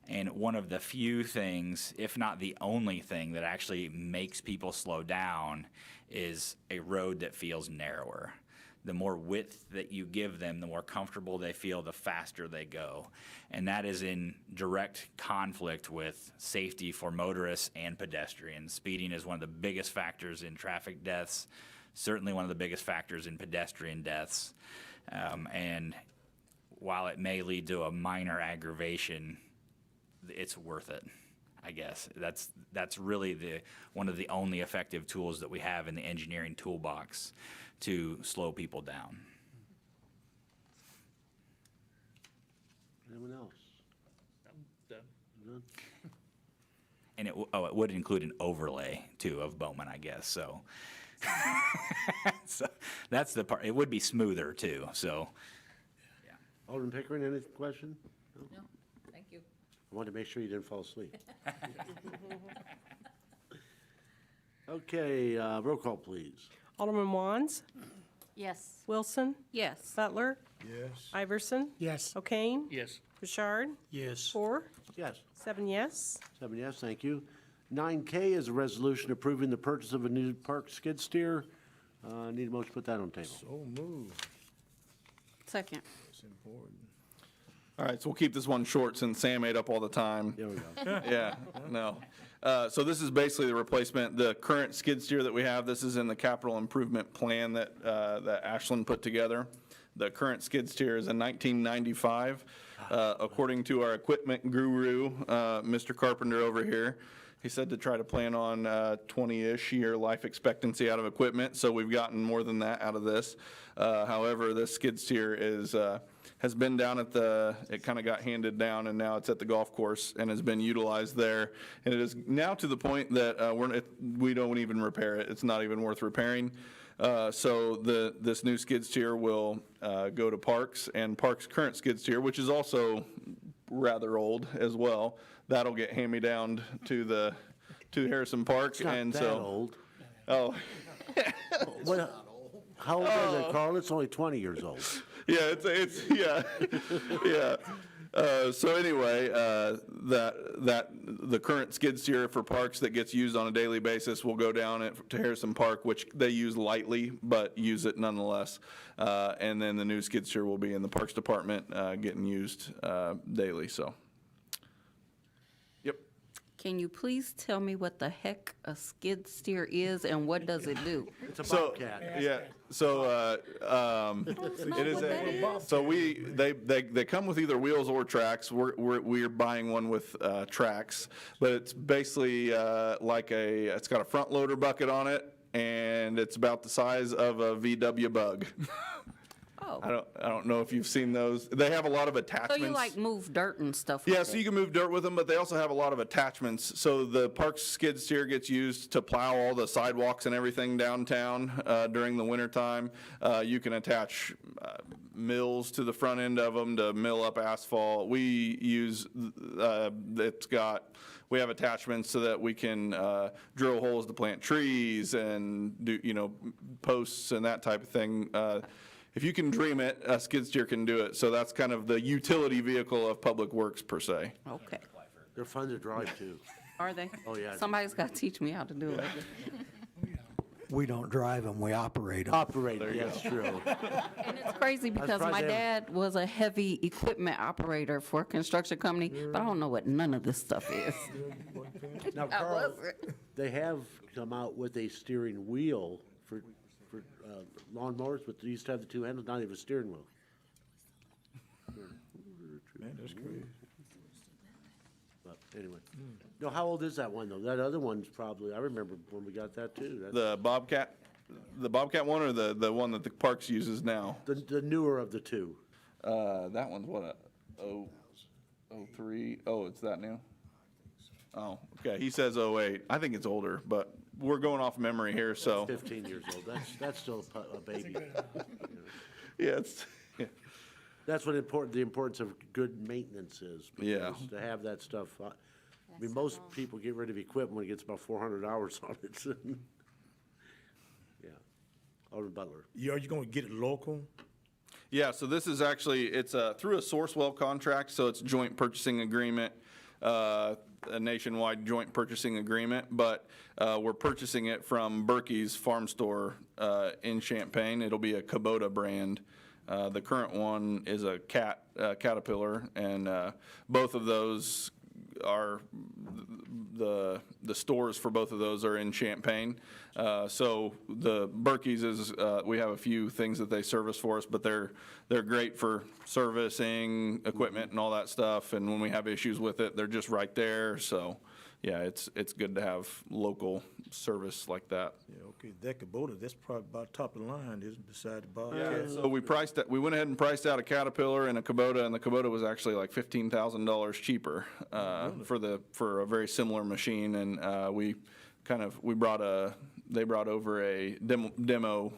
And one of the few things, if not the only thing, that actually makes people slow down is a road that feels narrower. The more width that you give them, the more comfortable they feel, the faster they go. And that is in direct conflict with safety for motorists and pedestrians. Speeding is one of the biggest factors in traffic deaths, certainly one of the biggest factors in pedestrian deaths. And while it may lead to a minor aggravation, it's worth it, I guess. That's really one of the only effective tools that we have in the engineering toolbox to slow people down. Anyone else? Done. None? And it would include an overlay too of Bowman, I guess, so. So that's the part. It would be smoother too, so. Alderman Pickering, any question? No, thank you. I wanted to make sure you didn't fall asleep. Okay, roll call, please. Alderman Wands, Yes. Wilson, Yes. Butler, Yes. Iverson, Yes. O'Kane, Yes. Richard, Yes. 4, Yes. 7 yes. 7 yes, thank you. 9K is a resolution approving the purchase of a new park skid steer. Need a motion to put that on the table. So move. Second. It's important. All right, so we'll keep this one short since Sam ate up all the time. There we go. Yeah, no. So this is basically the replacement, the current skid steer that we have. This is in the capital improvement plan that Ashland put together. The current skid steer is a 1995. According to our equipment guru, Mr. Carpenter over here, He said to try to plan on 20-ish year life expectancy out of equipment, so we've gotten more than that out of this. However, this skid steer has been down at it kind of got handed down, and now it's at the golf course and has been utilized there. And it is now to the point that we don't even repair it. It's not even worth repairing. So this new skid steer will go to Parks, and Parks' current skid steer, which is also rather old as well, that'll get hand-me-downed to Harrison Park. It's not and that so, old. Oh, How old is it, Carl? It's only 20 years old. yeah, yeah, yeah. So anyway, the current skid steer for Parks that gets used on a daily basis will go down to Harrison Park, which they use lightly, but use it nonetheless. And then the new skid steer will be in the Parks Department, getting used daily, so. Yep. Can you please tell me what the heck a skid steer is and what does it do? It's a So, Bobcat. yeah, so, it is so they come with either wheels or tracks. We're buying one with, tracks, but it's basically, it's got a front loader bucket on it, and it's about the size of a VW Bug. Oh, I don't know if you've seen those. They have a lot of so attachments. you like move dirt and stuff Yeah, like so that? you can move dirt with them, but they also have a lot of attachments. So the Parks skid steer gets used to plow all the sidewalks and everything downtown during the wintertime. You can attach mills to the front end of them to mill up asphalt. We use, we have attachments so that we can drill holes to plant trees and do, posts and that type of thing. If you can dream it, a skid steer can do it. So that's kind of the utility vehicle of Public Works per se. Okay. They're fun to drive, too. Are they? Oh, yeah. Somebody's got to teach me how to do it. We don't drive them, we operate them. Operator, that's true. And it's crazy because surprised my they haven't- dad was a heavy equipment operator for a construction company, but I don't know what none of this stuff is. Now, I Carl, wasn't. they have come out with a steering wheel for lawnmowers, but they used to have the two handles, not even a steering wheel. Man, that's crazy. But anyway. No, how old is that one, though? That other one's probably, I remember when we got that, too. That's The Bobcat one or the one that the Parks uses now? the newer of the two. That one's what, 03? Oh, it's that new? Oh, okay, he says 08. I think it's older, but we're going off memory here, so. 15 years old. That's still a baby. Yeah, yeah. That's what the importance of good maintenance is. Yeah. because To have that stuff, I mean, most people get rid of equipment when it gets about 400 hours on it. Yeah. Alderman Butler. Are you gonna get it local? Yeah, so this is actually, it's through a Sourcewell contract, so it's joint purchasing agreement, a nationwide joint purchasing agreement, but we're purchasing it from Berkey's Farm Store in Champaign. It'll be a Kubota brand. The current one is a Caterpillar, and both of those are, the stores for both of those are in Champaign. So the Berkey's is, we have a few things that they service for us, but they're great for servicing equipment and all that stuff. And when we have issues with it, they're just right there. So, yeah, it's good to have local service like that. Yeah, okay, that Kubota, that's probably about top of the line, isn't it, beside the Bobcat? Yeah, so we went ahead and priced out a Caterpillar and a Kubota, and the Kubota was actually like $15,000 cheaper for a very similar machine. And they brought over a demo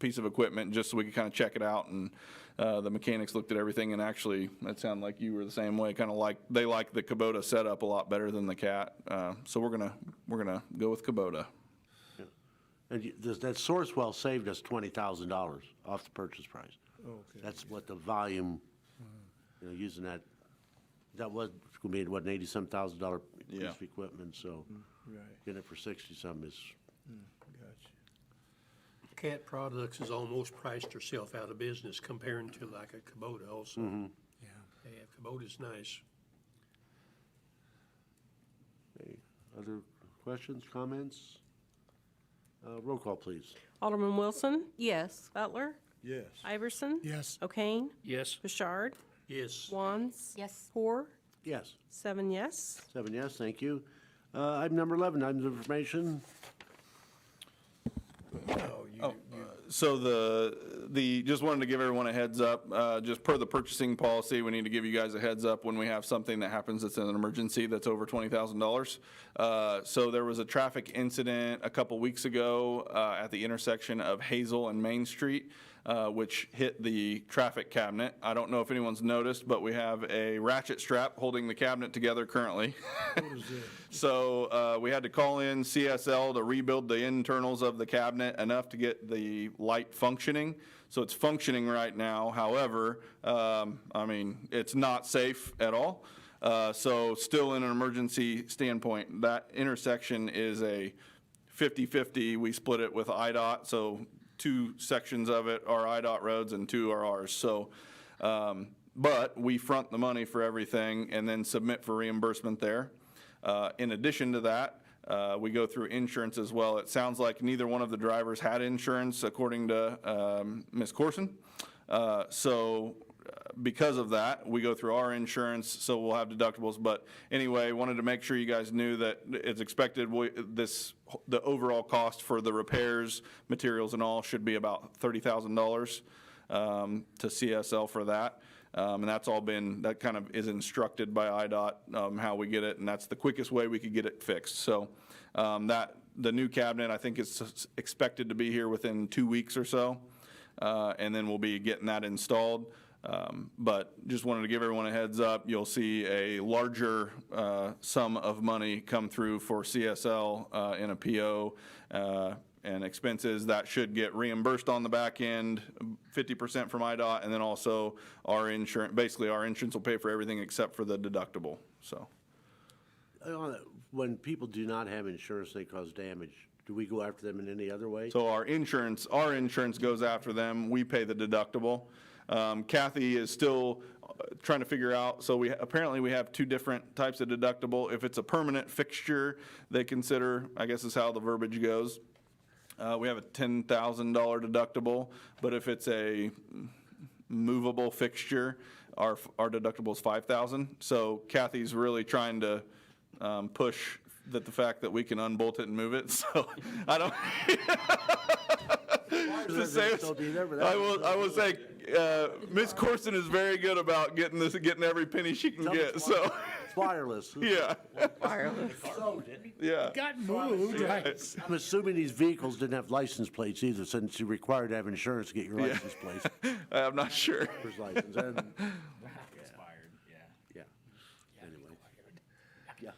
piece of equipment just so we could kind of check it out, and the mechanics looked at everything, and actually, it sounded like you were the same way, they like the Kubota setup a lot better than the Cat. So we're gonna go with Kubota. And that Sourcewell saved us $20,000 off the purchase price. Okay. That's what the volume, using that was going to be, what, an $80-some thousand piece Yeah. of equipment, so Right, getting it for 60-some is, gotcha. Cat Products has almost priced herself out of business comparing to like a Kubota also. Yeah. Yeah, Kubota's nice. okay. Other questions, comments? Roll call, please. Alderman Wilson, Yes. Butler, Yes. Iverson, Yes. O'Kane, Yes. Bouchard, Yes. Wands. Yes. Poor, Yes. 7 yes. 7 yes, thank you. Item number 11, items of information. So just wanted to give everyone a heads up, just per the purchasing policy, we need to give you guys a heads up when we have something that happens that's an emergency that's over $20,000. So there was a traffic incident a couple weeks ago at the intersection of Hazel and Main Street, which hit the traffic cabinet. I don't know if anyone's noticed, but we have a ratchet strap holding the cabinet together currently. So we had to call in CSL to rebuild the internals of the cabinet enough to get the light functioning. So it's functioning right now. However, I mean, it's not safe at all. So still in an emergency standpoint, that intersection is a 50-50. We split it with IDOT, so 2 sections of it are IDOT roads and 2 are ours. So, but we front the money for everything and then submit for reimbursement there. In addition to that, we go through insurance as well. It sounds like neither one of the drivers had insurance, according to Ms. Corson. So because of that, we go through our insurance, so we'll have deductibles. But anyway, wanted to make sure you guys knew that it's expected the overall cost for the repairs, materials and all should be about $30,000 to CSL for that. And that's all that kind of is instructed by IDOT, how we get it, and that's the quickest way we could get it fixed. So the new cabinet, I think, is expected to be here within 2 weeks or so, and then we'll be getting that installed. But just wanted to give everyone a heads up. You'll see a larger sum of money come through for CSL in a PO and expenses that should get reimbursed on the back end, 50% from IDOT, and then also our insurance. Basically, our insurance will pay for everything except for the deductible. So, When people do not have insurance, they cause damage. Do we go after them in any other way? So our insurance goes after them. We pay the deductible. Kathy is still trying to figure out, so apparently we have 2 different types of deductible. If it's a permanent fixture, they consider, I guess is how the verbiage goes. We have a $10,000 deductible, but if it's a movable fixture, our deductible is $5,000. So Kathy's really trying to push the fact that we can unbolt it and move it. So I don't. I will say, Ms. Corson is very good about getting every penny she can get. So It's wireless. yeah, Wireless. yeah. Got moved, right? I'm assuming these vehicles didn't have license plates either, since you're required to have insurance to get your license plates. I'm not sure. Driver's license, and, Expired, yeah. yeah, anyway. Yeah.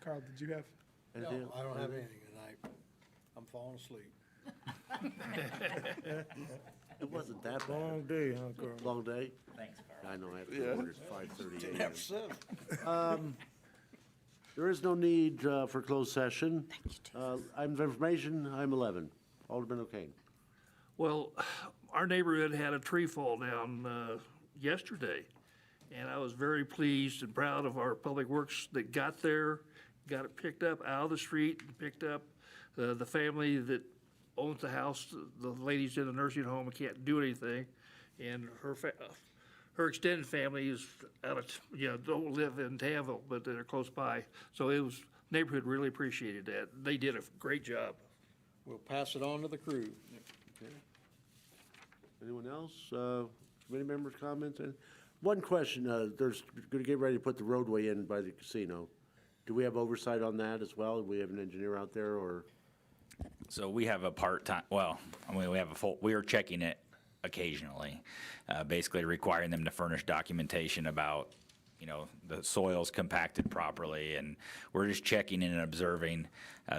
Carl, did you have? Anything else? I don't have anything tonight. I'm falling asleep. It wasn't that bad. Long day, huh, Carl? Long day? Thanks, Carl. I know, I have to order at 5:30 a.m. Seven. There is no need for closed session. Item of information, item 11. Alderman O'Kane. Well, our neighborhood had a tree fall down yesterday, and I was very pleased and proud of our public works that got there, got it picked up out of the street, picked up the family that owns the house. The lady's in a nursing home and can't do anything, and her extended family is out of, don't live in Danville, but they're close by. So neighborhood really appreciated that. They did a great job. We'll pass it on to the crew. Anyone else? Committee members' comments? One question, there's going to get ready to put the roadway in by the casino. Do we have oversight on that as well? Do we have an engineer out there, or? So we have a part-time, we are checking it occasionally, basically requiring them to furnish documentation about, the soil's compacted properly, and we're just checking in and observing.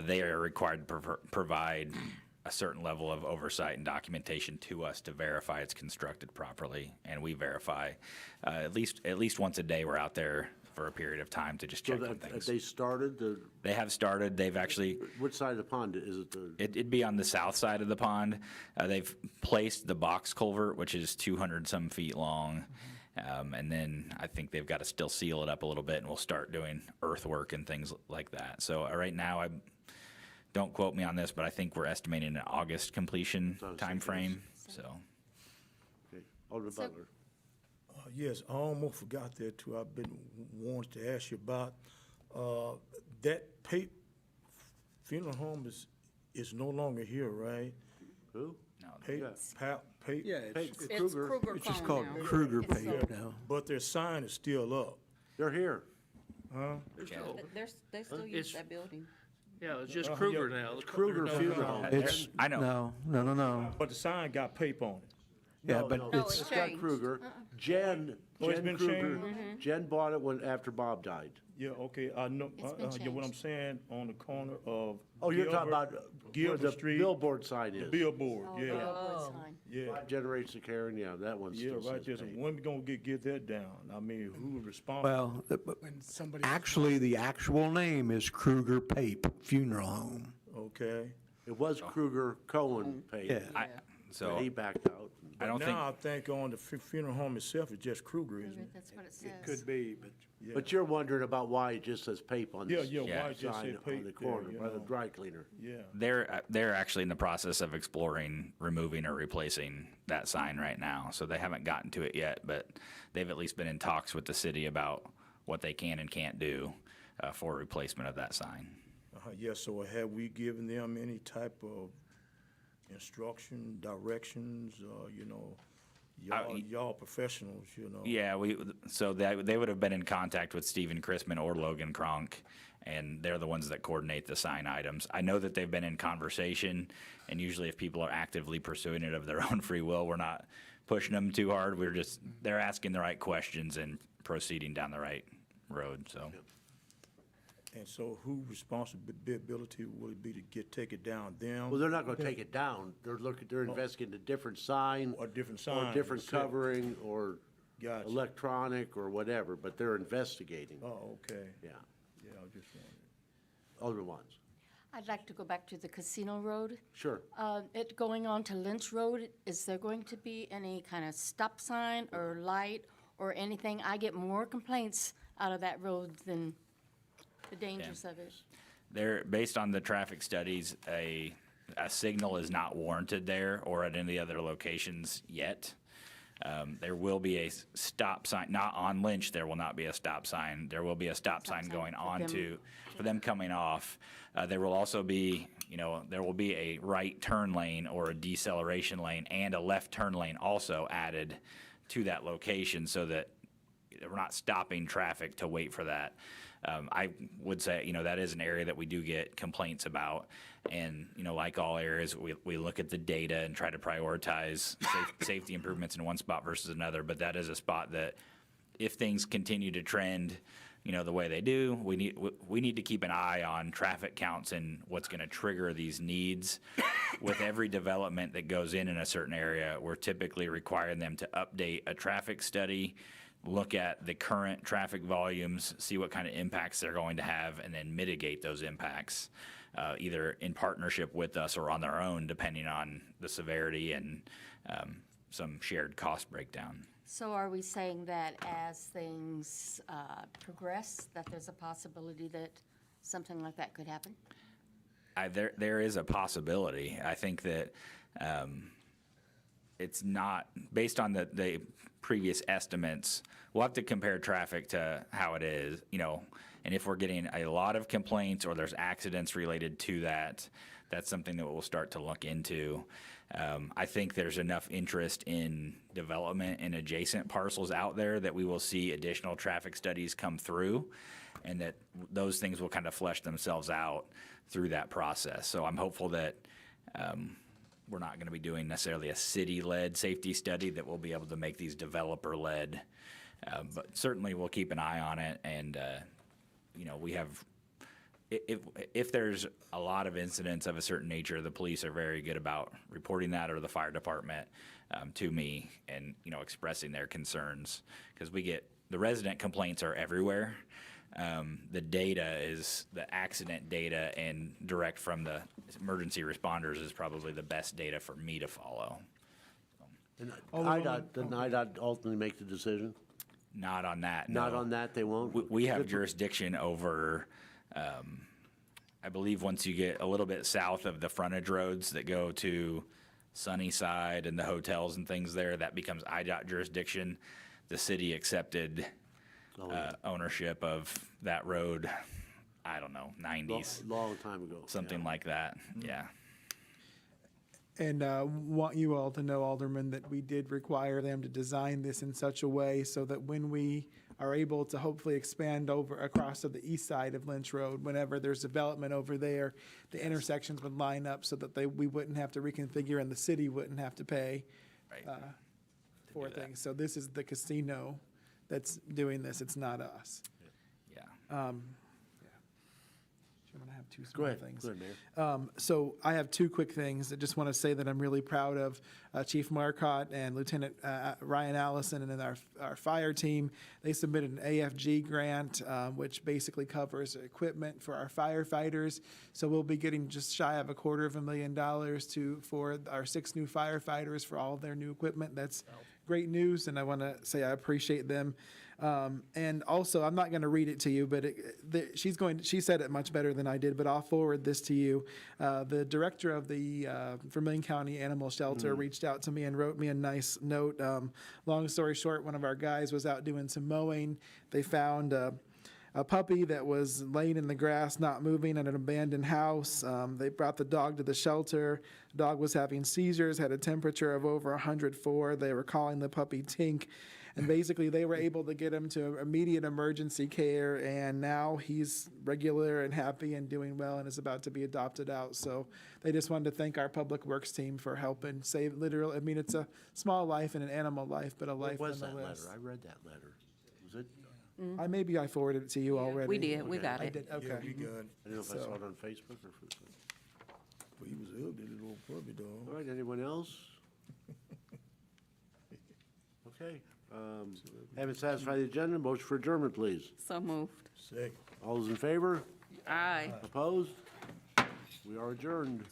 They are required to provide a certain level of oversight and documentation to us to verify it's constructed properly, and we verify. At least once a day, we're out there for a period of time to just check on things. Have they started? They have started. They've actually. Which side of the pond is it? It'd be on the south side of the pond. They've placed the box culvert, which is 200-some feet long. And then I think they've got to still seal it up a little bit, and we'll start doing earthwork and things like that. So right now, don't quote me on this, but I think we're estimating an August completion timeframe. So. Okay. Alderman Butler. Yes, I almost forgot that too. I've been wanting to ask you about That funeral home is no longer here, right? Who? Pape, Pape? Yeah, It's It's Kruger it's just Cone called now. Kruger It's Pape sold. now. But their sign is still up. They're here. There's no- But they still use It's- that building. Yeah, it's just Kruger now. The Kruger no- Funeral Home. It's, I know. No. But the sign got Pape on it. Yeah, No, but no, it's, it's got changed. Kruger. Jen Oh, it's been Kruger. changed? Jen bought it after Bob died. Yeah, okay, I know, It's been yeah, what I'm changed. saying, on the corner of. Oh, you're talking Gilbert- about where Gilbert the Street. billboard sign The is. billboard, Oh, yeah, billboard sign. yeah. 5 generations of Karen, yeah, that one Yeah, still right says there, so Pape. when we gonna get that down? I mean, who responsible? well, When somebody. actually, the actual name is Kruger Pape Funeral Home. Okay. It was Kruger Cohen Pape. Yeah. I, so He backed out. I don't think. Now I think on the funeral home itself, it's just Kruger, isn't it? That's what it says. Could be, but. But you're wondering about why it just says Pape on Yeah, this yeah, Yeah. why it just sign say on Pape the there, corner you by the know? dry cleaner. Yeah. They're actually in the process of exploring removing or replacing that sign right now. So they haven't gotten to it yet, but they've at least been in talks with the city about what they can and can't do for replacement of that sign. Yeah, so have we given them any type of instruction, directions, you know? Y'all professionals, you know? Yeah, they would have been in contact with Stephen Chrisman or Logan Kronk, and they're the ones that coordinate the sign items. I know that they've been in conversation, and usually if people are actively pursuing it of their own free will, we're not pushing them too hard. They're asking the right questions and proceeding down the right road, so. And so whose responsibility will it be to take it down? Them? Well, they're not gonna take it down. They're investigating a different sign. Or different Or sign, different you said. covering, or Gotcha. electronic, or whatever, but they're investigating. Oh, okay. Yeah, Yeah, I was just wondering. Alderman Watts. I'd like to go back to the Casino Road. Sure. It going on to Lynch Road, is there going to be any kind of stop sign or light or anything? I get more complaints out of that road than the dangers of it. Based on the traffic studies, a signal is not warranted there or at any other locations yet. There will be a stop sign, not on Lynch, there will not be a stop sign. There will be a stop sign going on for them coming off. There will also be, there will be a right turn lane or a deceleration lane and a left turn lane also added to that location so that we're not stopping traffic to wait for that. I would say, that is an area that we do get complaints about. And, like all areas, we look at the data and try to prioritize safety improvements in one spot versus another. But that is a spot that if things continue to trend, the way they do, we need to keep an eye on traffic counts and what's going to trigger these needs. With every development that goes in a certain area, we're typically requiring them to update a traffic study, look at the current traffic volumes, see what kind of impacts they're going to have, and then mitigate those impacts, either in partnership with us or on their own, depending on the severity and some shared cost breakdown. So are we saying that as things progress, that there's a possibility that something like that could happen? There is a possibility. I think that it's not, based on the previous estimates, we'll have to compare traffic to how it is, and if we're getting a lot of complaints or there's accidents related to that, that's something that we'll start to look into. I think there's enough interest in development in adjacent parcels out there that we will see additional traffic studies come through, and that those things will kind of flesh themselves out through that process. So I'm hopeful that we're not going to be doing necessarily a city-led safety study, that we'll be able to make these developer-led. But certainly we'll keep an eye on it, and we have, if there's a lot of incidents of a certain nature, the police are very good about reporting that, or the fire department to me, and expressing their concerns, because the resident complaints are everywhere. The data is the accident data, and direct from the emergency responders is probably the best data for me to follow. And didn't IDOT ultimately make the decision? Not on that. Not no. on that, they won't? We have jurisdiction over, I believe once you get a little bit south of the frontage roads that go to Sunnyside and the hotels and things there, that becomes IDOT jurisdiction. The city accepted ownership of that road, I don't know, 90s, Long time ago. something like that, yeah. And want you all to know, Alderman, that we did require them to design this in such a way so that when we are able to hopefully expand over across to the east side of Lynch Road, whenever there's development over there, the intersections would line up so that we wouldn't have to reconfigure and the city wouldn't have to pay Right. for things. So this is the casino that's doing this. It's not us. Yeah. I'm gonna have two Go small ahead, things. go ahead, Mayor. So I have two quick things. I just want to say that I'm really proud of Chief Marcotte and Lieutenant Ryan Allison and then our fire team. They submitted an AFG grant, which basically covers equipment for our firefighters. So we'll be getting just shy of $250,000 for our 6 new firefighters for all of their new equipment. That's great news, and I want to say I appreciate them. And also, I'm not going to read it to you, but she said it much better than I did, but I'll forward this to you. The director of the Vermilion County Animal Shelter reached out to me and wrote me a nice note. Long story short, one of our guys was out doing some mowing. They found a puppy that was laying in the grass, not moving, at an abandoned house. They brought the dog to the shelter. The dog was having seizures, had a temperature of over 104. They were calling the puppy Tink. And basically, they were able to get him to immediate emergency care, and now he's regular and happy and doing well and is about to be adopted out. So they just wanted to thank our Public Works team for helping save literally. I mean, it's a small life and an animal life, but a life What was that nonetheless. letter? I read that letter. Was it? Maybe I forwarded it to you already. We did, we got I it. did, okay. Yeah, we good. I don't know if I So- saw it on Facebook or. But he was ill, did it little puppy dog. All right, anyone else? Okay, having satisfied the agenda, motion for adjournment, please. So moved. Second. All those in favor? Aye. Opposed? We are adjourned.